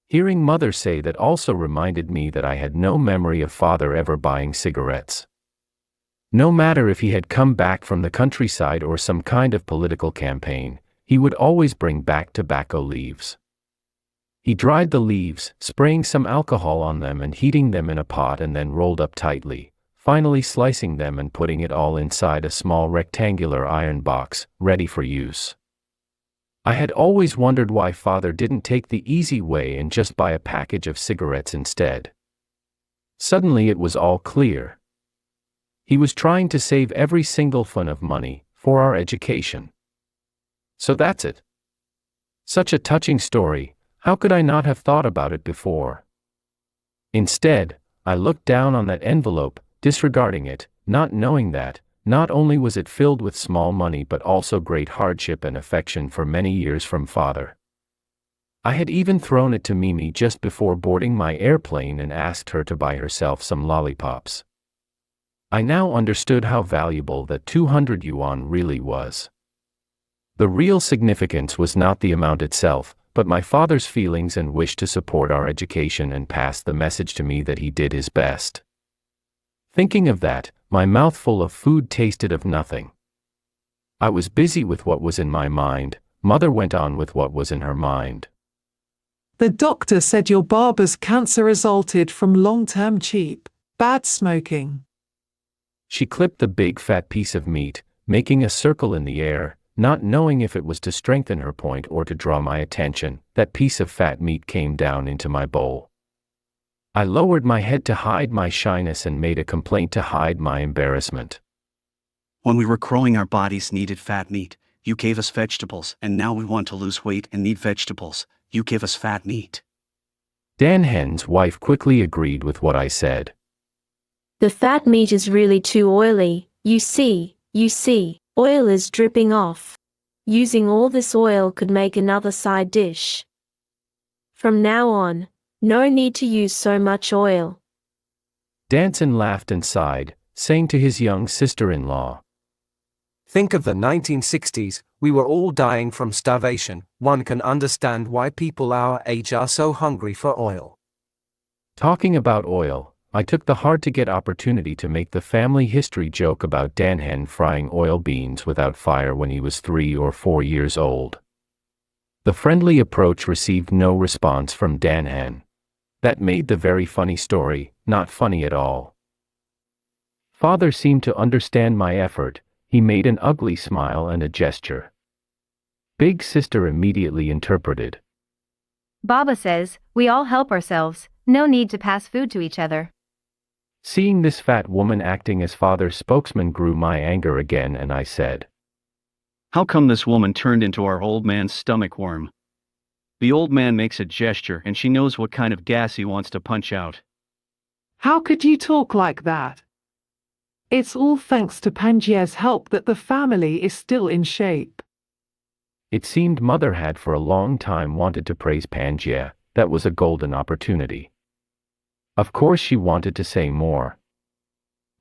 Hearing Mother say that also reminded me that I had no memory of Father ever buying cigarettes. No matter if he had come back from the countryside or some kind of political campaign, he would always bring back tobacco leaves. He dried the leaves, spraying some alcohol on them and heating them in a pot and then rolled up tightly, finally slicing them and putting it all inside a small rectangular iron box, ready for use. I had always wondered why Father didn't take the easy way and just buy a package of cigarettes instead. Suddenly it was all clear. He was trying to save every single fun of money for our education. So that's it. Such a touching story, how could I not have thought about it before? Instead, I looked down on that envelope, disregarding it, not knowing that, not only was it filled with small money but also great hardship and affection for many years from Father. I had even thrown it to Mimi just before boarding my airplane and asked her to buy herself some lollipops. I now understood how valuable that 200 yuan really was. The real significance was not the amount itself, but my father's feelings and wish to support our education and pass the message to me that he did his best. Thinking of that, my mouthful of food tasted of nothing. I was busy with what was in my mind. Mother went on with what was in her mind. The doctor said your barber's cancer resulted from long-term cheap, bad smoking. She clipped the big fat piece of meat, making a circle in the air, not knowing if it was to strengthen her point or to draw my attention. That piece of fat meat came down into my bowl. I lowered my head to hide my shyness and made a complaint to hide my embarrassment. When we were growing, our bodies needed fat meat. You gave us vegetables, and now we want to lose weight and need vegetables. You give us fat meat. Dan Hen's wife quickly agreed with what I said. The fat meat is really too oily, you see, oil is dripping off. Using all this oil could make another side dish. From now on, no need to use so much oil. Danson laughed and sighed, saying to his young sister-in-law, Think of the 1960s, we were all dying from starvation. One can understand why people our age are so hungry for oil. Talking about oil, I took the hard-to-get opportunity to make the family history joke about Dan Hen frying oil beans without fire when he was 3 or 4 years old. The friendly approach received no response from Dan Hen. That made the very funny story not funny at all. Father seemed to understand my effort. He made an ugly smile and a gesture. Big sister immediately interpreted. Baba says, we all help ourselves, no need to pass food to each other. Seeing this fat woman acting as Father's spokesman grew my anger again, and I said, How come this woman turned into our old man's stomach worm? The old man makes a gesture and she knows what kind of gas he wants to punch out. How could you talk like that? It's all thanks to Pangea's help that the family is still in shape. It seemed Mother had for a long time wanted to praise Pangea. That was a golden opportunity. Of course she wanted to say more.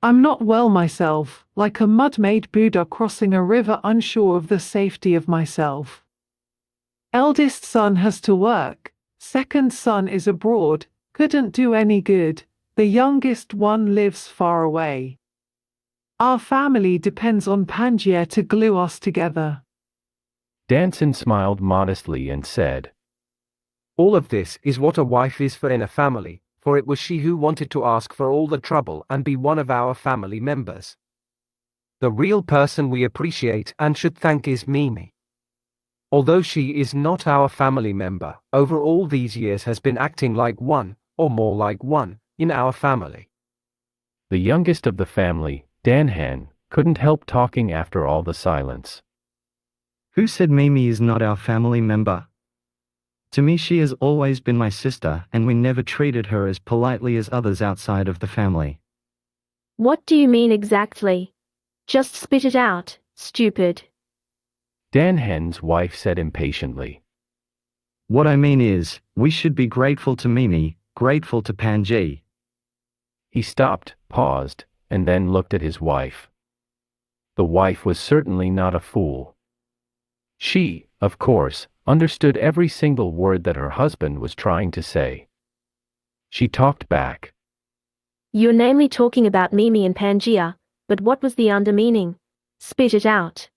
I'm not well myself, like a mud-made Buddha crossing a river unsure of the safety of myself. Eldest son has to work, second son is abroad, couldn't do any good, the youngest one lives far away. Our family depends on Pangea to glue us together. Danson smiled modestly and said, All of this is what a wife is for in a family, for it was she who wanted to ask for all the trouble and be one of our family members. The real person we appreciate and should thank is Mimi. Although she is not our family member, over all these years has been acting like one, or more like one, in our family. The youngest of the family, Dan Hen, couldn't help talking after all the silence. Who said Mimi is not our family member? To me, she has always been my sister, and we never treated her as politely as others outside of the family. What do you mean exactly? Just spit it out, stupid. Dan Hen's wife said impatiently. What I mean is, we should be grateful to Mimi, grateful to Pangea. He stopped, paused, and then looked at his wife. The wife was certainly not a fool. She, of course, understood every single word that her husband was trying to say. She talked back. You're namely talking about Mimi and Pangea, but what was the under-meaning? Spit it out.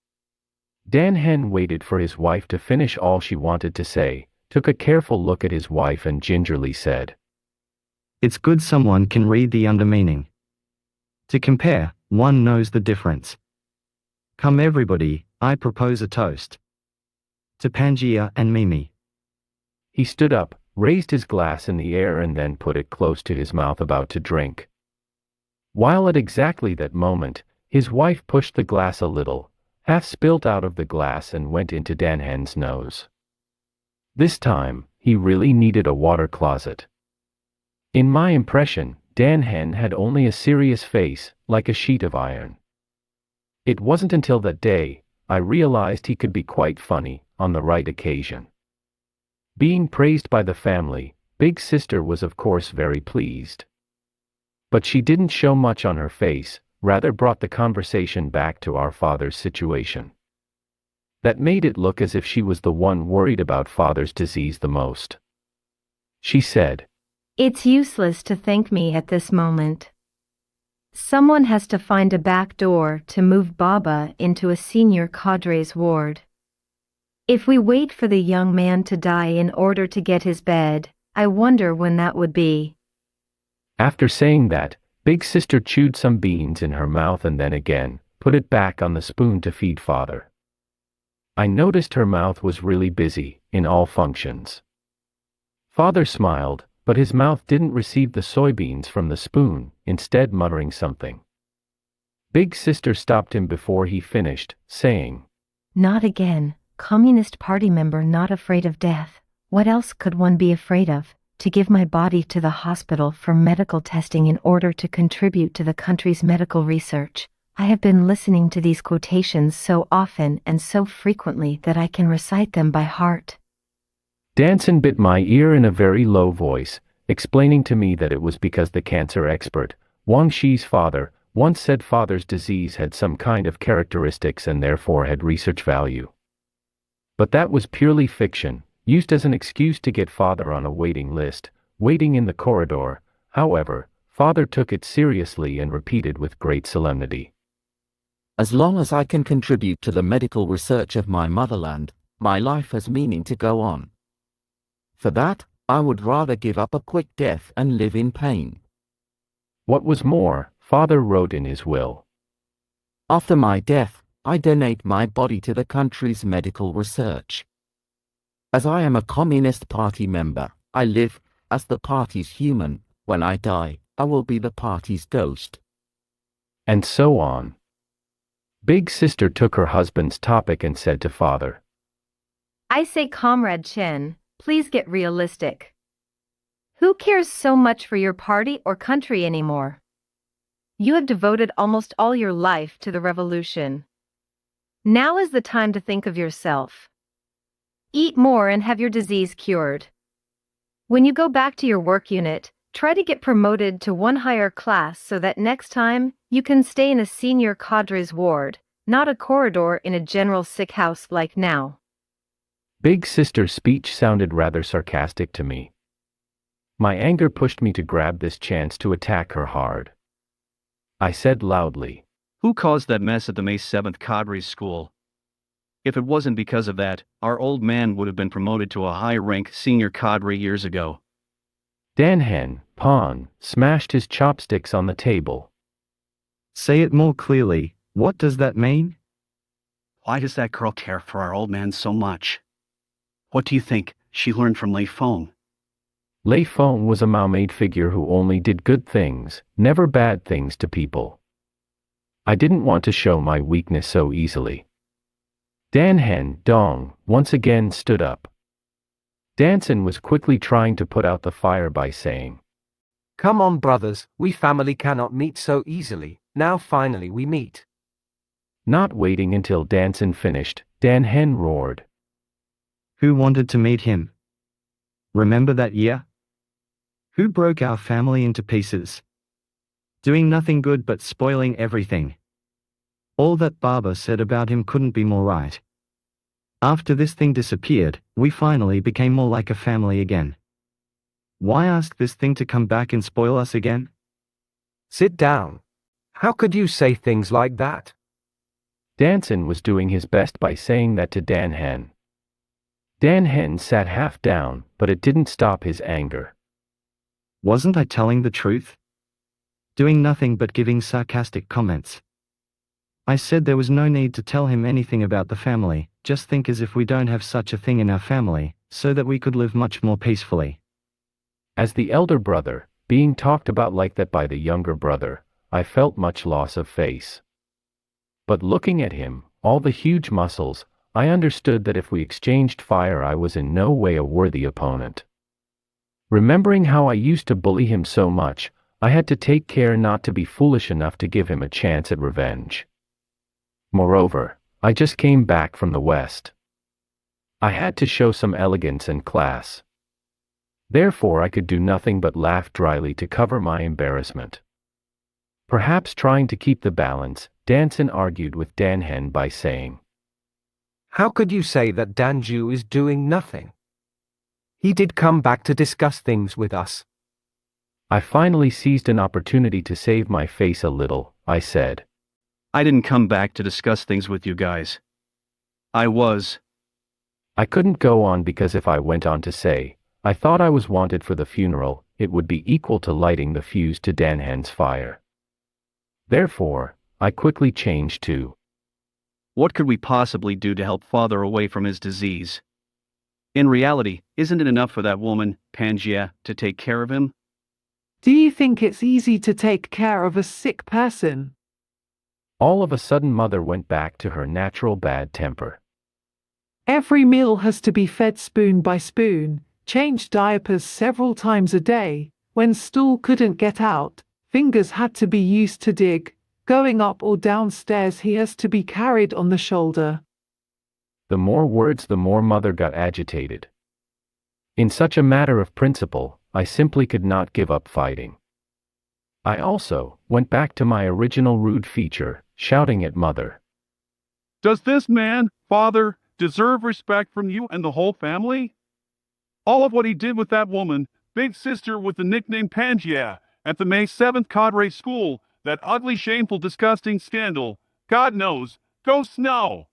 Dan Hen waited for his wife to finish all she wanted to say, took a careful look at his wife and gingerly said, It's good someone can read the under-meaning. To compare, one knows the difference. Come everybody, I propose a toast. To Pangea and Mimi. He stood up, raised his glass in the air and then put it close to his mouth about to drink. While at exactly that moment, his wife pushed the glass a little, half spilt out of the glass and went into Dan Hen's nose. This time, he really needed a water closet. In my impression, Dan Hen had only a serious face, like a sheet of iron. It wasn't until that day, I realized he could be quite funny, on the right occasion. Being praised by the family, Big Sister was of course very pleased. But she didn't show much on her face, rather brought the conversation back to our father's situation. That made it look as if she was the one worried about father's disease the most. She said, It's useless to thank me at this moment. Someone has to find a back door to move Baba into a senior cadre's ward. If we wait for the young man to die in order to get his bed, I wonder when that would be. After saying that, Big Sister chewed some beans in her mouth and then again, put it back on the spoon to feed father. I noticed her mouth was really busy, in all functions. Father smiled, but his mouth didn't receive the soybeans from the spoon, instead muttering something. Big Sister stopped him before he finished, saying, Not again, Communist Party member not afraid of death. What else could one be afraid of? To give my body to the hospital for medical testing in order to contribute to the country's medical research. I have been listening to these quotations so often and so frequently that I can recite them by heart. Danson bit my ear in a very low voice, explaining to me that it was because the cancer expert, Wang Shi's father, once said father's disease had some kind of characteristics and therefore had research value. But that was purely fiction, used as an excuse to get father on a waiting list, waiting in the corridor. However, father took it seriously and repeated with great solemnity. As long as I can contribute to the medical research of my motherland, my life has meaning to go on. For that, I would rather give up a quick death and live in pain. What was more, father wrote in his will, After my death, I donate my body to the country's medical research. As I am a Communist Party member, I live as the party's human. When I die, I will be the party's ghost. And so on. Big Sister took her husband's topic and said to father, I say, Comrade Chen, please get realistic. Who cares so much for your party or country anymore? You have devoted almost all your life to the revolution. Now is the time to think of yourself. Eat more and have your disease cured. When you go back to your work unit, try to get promoted to one higher class so that next time, you can stay in a senior cadre's ward, not a corridor in a general sick house like now. Big Sister's speech sounded rather sarcastic to me. My anger pushed me to grab this chance to attack her hard. I said loudly, Who caused that mess at the May 7th Cadres school? If it wasn't because of that, our old man would have been promoted to a high-rank senior cadre years ago. Dan Pan smashed his chopsticks on the table. Say it more clearly, what does that mean? Why does that girl care for our old man so much? What do you think she learned from Lei Feng? Lei Feng was a Mao-made figure who only did good things, never bad things to people. I didn't want to show my weakness so easily. Dan Dong once again stood up. Danson was quickly trying to put out the fire by saying, Come on, brothers, we family cannot meet so easily, now finally we meet. Not waiting until Danson finished, Dan roared. Who wanted to meet him? Remember that year? Who broke our family into pieces? Doing nothing good but spoiling everything. All that Baba said about him couldn't be more right. After this thing disappeared, we finally became more like a family again. Why ask this thing to come back and spoil us again? Sit down. How could you say things like that? Danson was doing his best by saying that to Dan. Dan sat half down, but it didn't stop his anger. Wasn't I telling the truth? Doing nothing but giving sarcastic comments. I said there was no need to tell him anything about the family, just think as if we don't have such a thing in our family, so that we could live much more peacefully. As the elder brother, being talked about like that by the younger brother, I felt much loss of face. But looking at him, all the huge muscles, I understood that if we exchanged fire I was in no way a worthy opponent. Remembering how I used to bully him so much, I had to take care not to be foolish enough to give him a chance at revenge. Moreover, I just came back from the West. I had to show some elegance and class. Therefore I could do nothing but laugh dryly to cover my embarrassment. Perhaps trying to keep the balance, Danson argued with Dan by saying, How could you say that Danju is doing nothing? He did come back to discuss things with us. I finally seized an opportunity to save my face a little, I said. I didn't come back to discuss things with you guys. I couldn't go on because if I went on to say, I thought I was wanted for the funeral, it would be equal to lighting the fuse to Dan's fire. Therefore, I quickly changed to, What could we possibly do to help father away from his disease? In reality, isn't it enough for that woman, Pangea, to take care of him? Do you think it's easy to take care of a sick person? All of a sudden mother went back to her natural bad temper. Every meal has to be fed spoon by spoon, changed diapers several times a day. When stool couldn't get out, fingers had to be used to dig. Going up or downstairs he has to be carried on the shoulder. The more words the more mother got agitated. In such a matter of principle, I simply could not give up fighting. I also went back to my original rude feature, shouting at mother. Does this man, father, deserve respect from you and the whole family? All of what he did with that woman, big sister with the nickname Pangea, at the May 7th Cadre School, that ugly, shameful, disgusting scandal, God knows, ghosts know.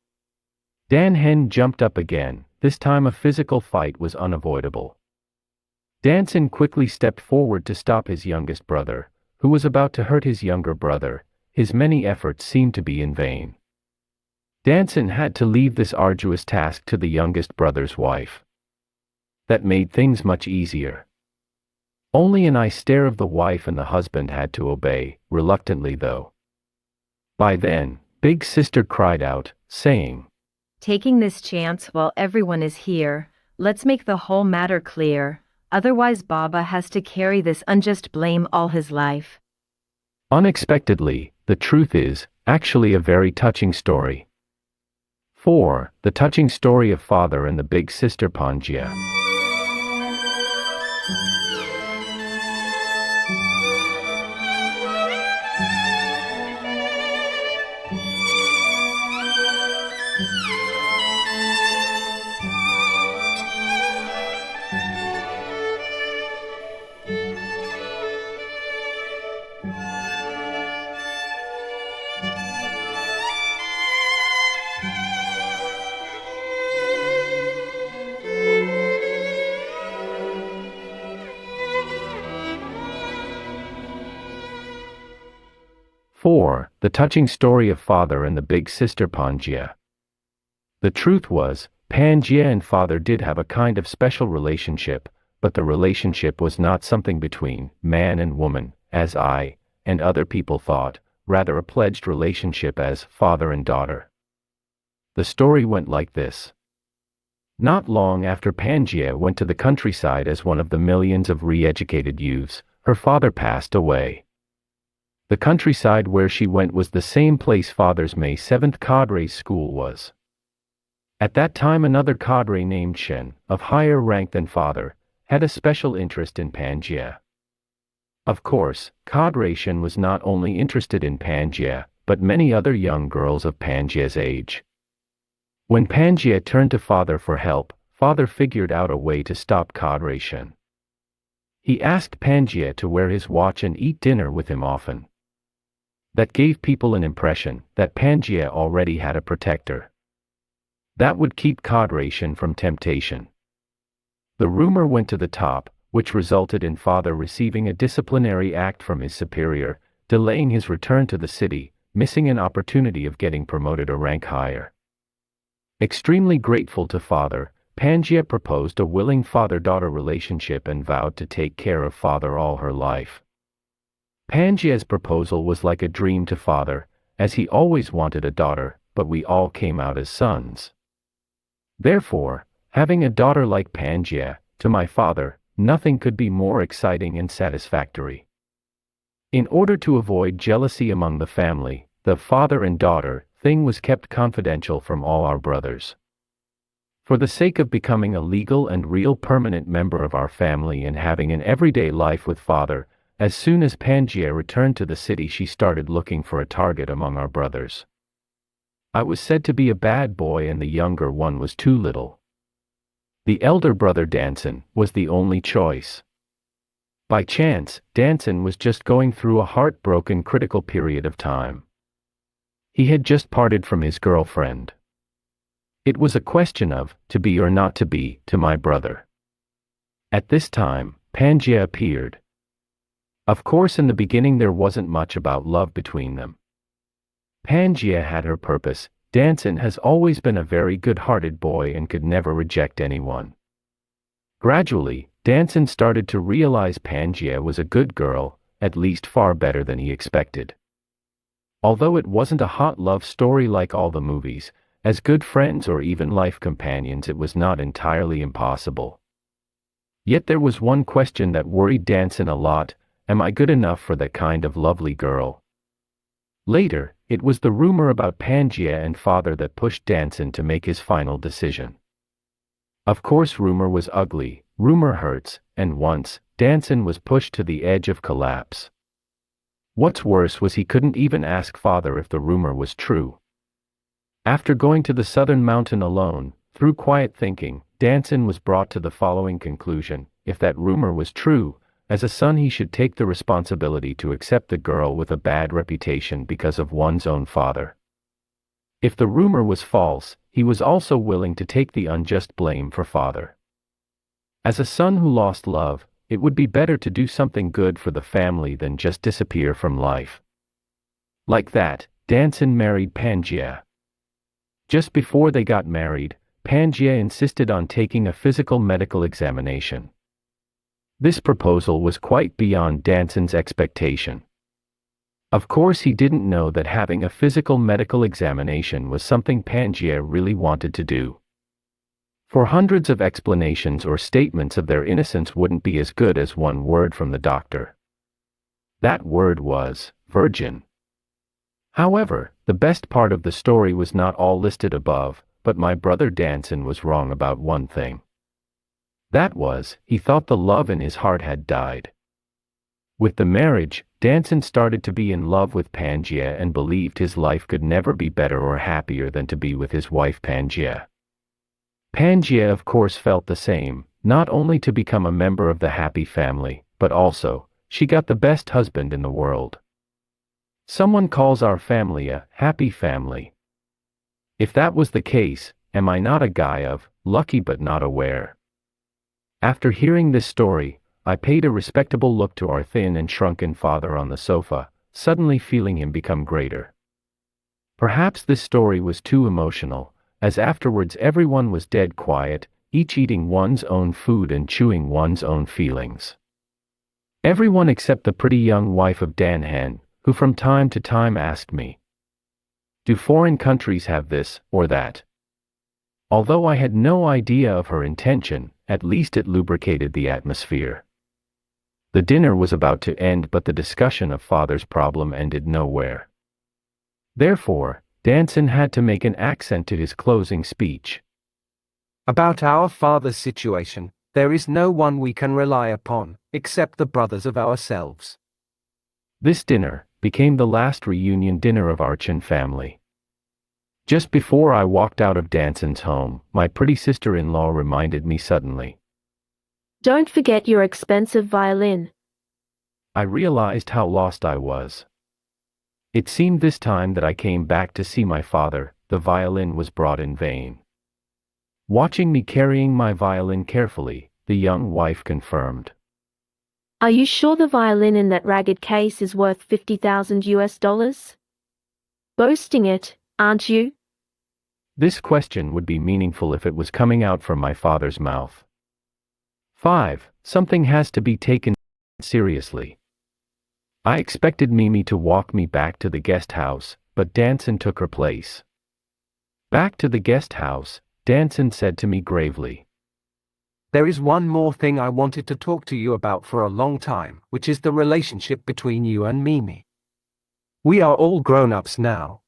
Dan jumped up again, this time a physical fight was unavoidable. Danson quickly stepped forward to stop his youngest brother, who was about to hurt his younger brother. His many efforts seemed to be in vain. Danson had to leave this arduous task to the youngest brother's wife. That made things much easier. Only an eye stare of the wife and the husband had to obey, reluctantly though. By then, big sister cried out, saying, Taking this chance while everyone is here, let's make the whole matter clear, otherwise Baba has to carry this unjust blame all his life. Unexpectedly, the truth is, actually a very touching story. 4. The touching story of father and the big sister Pangea. 4. The touching story of father and the big sister Pangea. The truth was, Pangea and father did have a kind of special relationship, but the relationship was not something between man and woman, as I and other people thought, rather a pledged relationship as father and daughter. The story went like this. Not long after Pangea went to the countryside as one of the millions of re-educated youths, her father passed away. The countryside where she went was the same place father's May 7th cadre's school was. At that time another cadre named Shen, of higher rank than father, had a special interest in Pangea. Of course, cadre Shen was not only interested in Pangea, but many other young girls of Pangea's age. When Pangea turned to father for help, father figured out a way to stop cadre Shen. He asked Pangea to wear his watch and eat dinner with him often. That gave people an impression that Pangea already had a protector. That would keep cadre Shen from temptation. The rumor went to the top, which resulted in father receiving a disciplinary act from his superior, delaying his return to the city, missing an opportunity of getting promoted a rank higher. Extremely grateful to father, Pangea proposed a willing father-daughter relationship and vowed to take care of father all her life. Pangea's proposal was like a dream to father, as he always wanted a daughter, but we all came out as sons. Therefore, having a daughter like Pangea, to my father, nothing could be more exciting and satisfactory. In order to avoid jealousy among the family, the father and daughter thing was kept confidential from all our brothers. For the sake of becoming a legal and real permanent member of our family and having an everyday life with father, as soon as Pangea returned to the city she started looking for a target among our brothers. I was said to be a bad boy and the younger one was too little. The elder brother Danson was the only choice. By chance, Danson was just going through a heartbroken critical period of time. He had just parted from his girlfriend. It was a question of, to be or not to be, to my brother. At this time, Pangea appeared. Of course in the beginning there wasn't much about love between them. Pangea had her purpose. Danson has always been a very good-hearted boy and could never reject anyone. Gradually, Danson started to realize Pangea was a good girl, at least far better than he expected. Although it wasn't a hot love story like all the movies, as good friends or even life companions it was not entirely impossible. Yet there was one question that worried Danson a lot: am I good enough for that kind of lovely girl? Later, it was the rumor about Pangea and father that pushed Danson to make his final decision. Of course rumor was ugly, rumor hurts, and once, Danson was pushed to the edge of collapse. What's worse was he couldn't even ask father if the rumor was true. After going to the southern mountain alone, through quiet thinking, Danson was brought to the following conclusion: if that rumor was true, as a son he should take the responsibility to accept the girl with a bad reputation because of one's own father. If the rumor was false, he was also willing to take the unjust blame for father. As a son who lost love, it would be better to do something good for the family than just disappear from life. Like that, Danson married Pangea. Just before they got married, Pangea insisted on taking a physical medical examination. This proposal was quite beyond Danson's expectation. Of course he didn't know that having a physical medical examination was something Pangea really wanted to do. For hundreds of explanations or statements of their innocence wouldn't be as good as one word from the doctor. That word was virgin. However, the best part of the story was not all listed above, but my brother Danson was wrong about one thing. That was, he thought the love in his heart had died. With the marriage, Danson started to be in love with Pangea and believed his life could never be better or happier than to be with his wife Pangea. Pangea of course felt the same, not only to become a member of the happy family, but also, she got the best husband in the world. Someone calls our family a happy family. If that was the case, am I not a guy of lucky but not aware? After hearing this story, I paid a respectable look to our thin and shrunken father on the sofa, suddenly feeling him become greater. Perhaps this story was too emotional, as afterwards everyone was dead quiet, each eating one's own food and chewing one's own feelings. Everyone except the pretty young wife of Dan Hen, who from time to time asked me, "Do foreign countries have this or that?" Although I had no idea of her intention, at least it lubricated the atmosphere. The dinner was about to end, but the discussion of father's problem ended nowhere. Therefore, Danson had to make an accent to his closing speech. About our father's situation, there is no one we can rely upon, except the brothers of ourselves. This dinner became the last reunion dinner of our Chen family. Just before I walked out of Danson's home, my pretty sister-in-law reminded me suddenly. Don't forget your expensive violin. I realized how lost I was. It seemed this time that I came back to see my father, the violin was brought in vain. Watching me carrying my violin carefully, the young wife confirmed. Are you sure the violin in that ragged case is worth $50,000? Boasting it, aren't you? This question would be meaningful if it was coming out from my father's mouth. 5. Something has to be taken seriously. I expected Mimi to walk me back to the guest house, but Danson took her place. Back to the guest house, Danson said to me gravely. There is one more thing I wanted to talk to you about for a long time, which is the relationship between you and Mimi. We are all grown-ups now.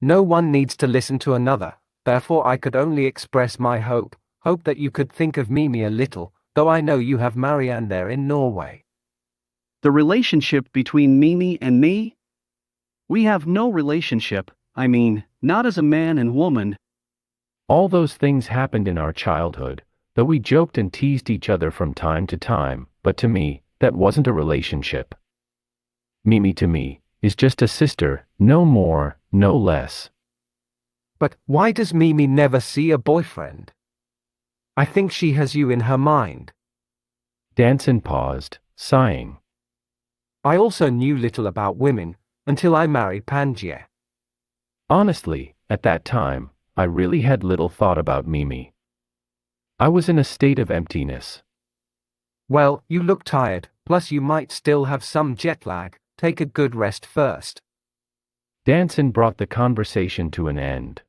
No one needs to listen to another, therefore I could only express my hope that you could think of Mimi a little, though I know you have Marianne there in Norway. The relationship between Mimi and me? We have no relationship, I mean, not as a man and woman. All those things happened in our childhood, though we joked and teased each other from time to time, but to me, that wasn't a relationship. Mimi to me is just a sister, no more, no less. But why does Mimi never see a boyfriend? I think she has you in her mind. Danson paused, sighing. I also knew little about women, until I married Pangea. Honestly, at that time, I really had little thought about Mimi. I was in a state of emptiness. Well, you look tired, plus you might still have some jet lag. Take a good rest first. Danson brought the conversation to an end.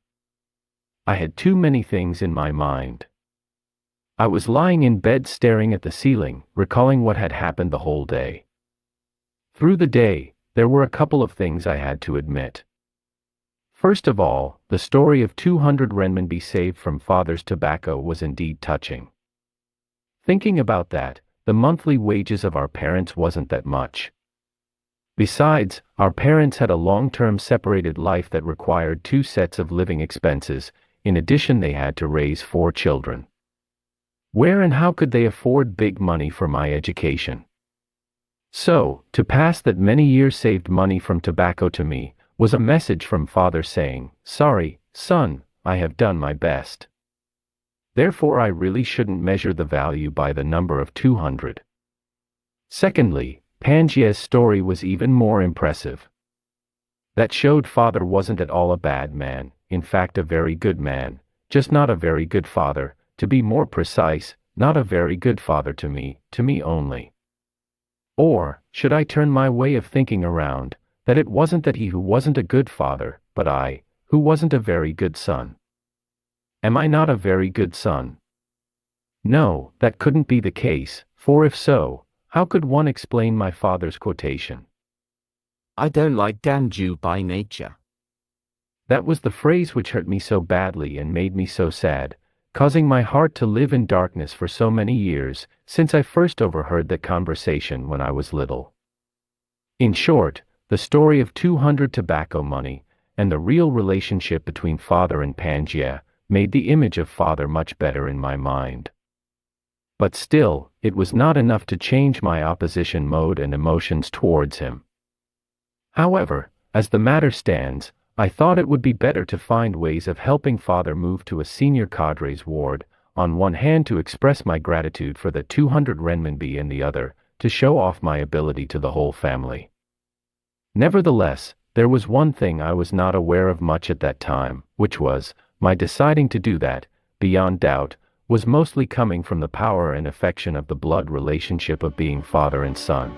I had too many things in my mind. I was lying in bed staring at the ceiling, recalling what had happened the whole day. Through the day, there were a couple of things I had to admit. First of all, the story of 200 renminbi saved from father's tobacco was indeed touching. Thinking about that, the monthly wages of our parents wasn't that much. Besides, our parents had a long-term separated life that required 2 sets of living expenses. In addition, they had to raise 4 children. Where and how could they afford big money for my education? So, to pass that many years saved money from tobacco to me, was a message from father saying, "Sorry, son, I have done my best." Therefore I really shouldn't measure the value by the number of 200. Secondly, Pangea's story was even more impressive. That showed father wasn't at all a bad man, in fact a very good man, just not a very good father, to be more precise, not a very good father to me only. Or, should I turn my way of thinking around, that it wasn't that he who wasn't a good father, but I, who wasn't a very good son. Am I not a very good son? No, that couldn't be the case, for if so, how could one explain my father's quotation? I don't like Danju by nature. That was the phrase which hurt me so badly and made me so sad, causing my heart to live in darkness for so many years, since I first overheard that conversation when I was little. In short, the story of 200 tobacco money, and the real relationship between father and Pangea, made the image of father much better in my mind. But still, it was not enough to change my opposition mode and emotions towards him. However, as the matter stands, I thought it would be better to find ways of helping father move to a senior cadre's ward, on one hand to express my gratitude for the 200 renminbi and the other, to show off my ability to the whole family. Nevertheless, there was one thing I was not aware of much at that time, which was, my deciding to do that, beyond doubt, was mostly coming from the power and affection of the blood relationship of being father and son.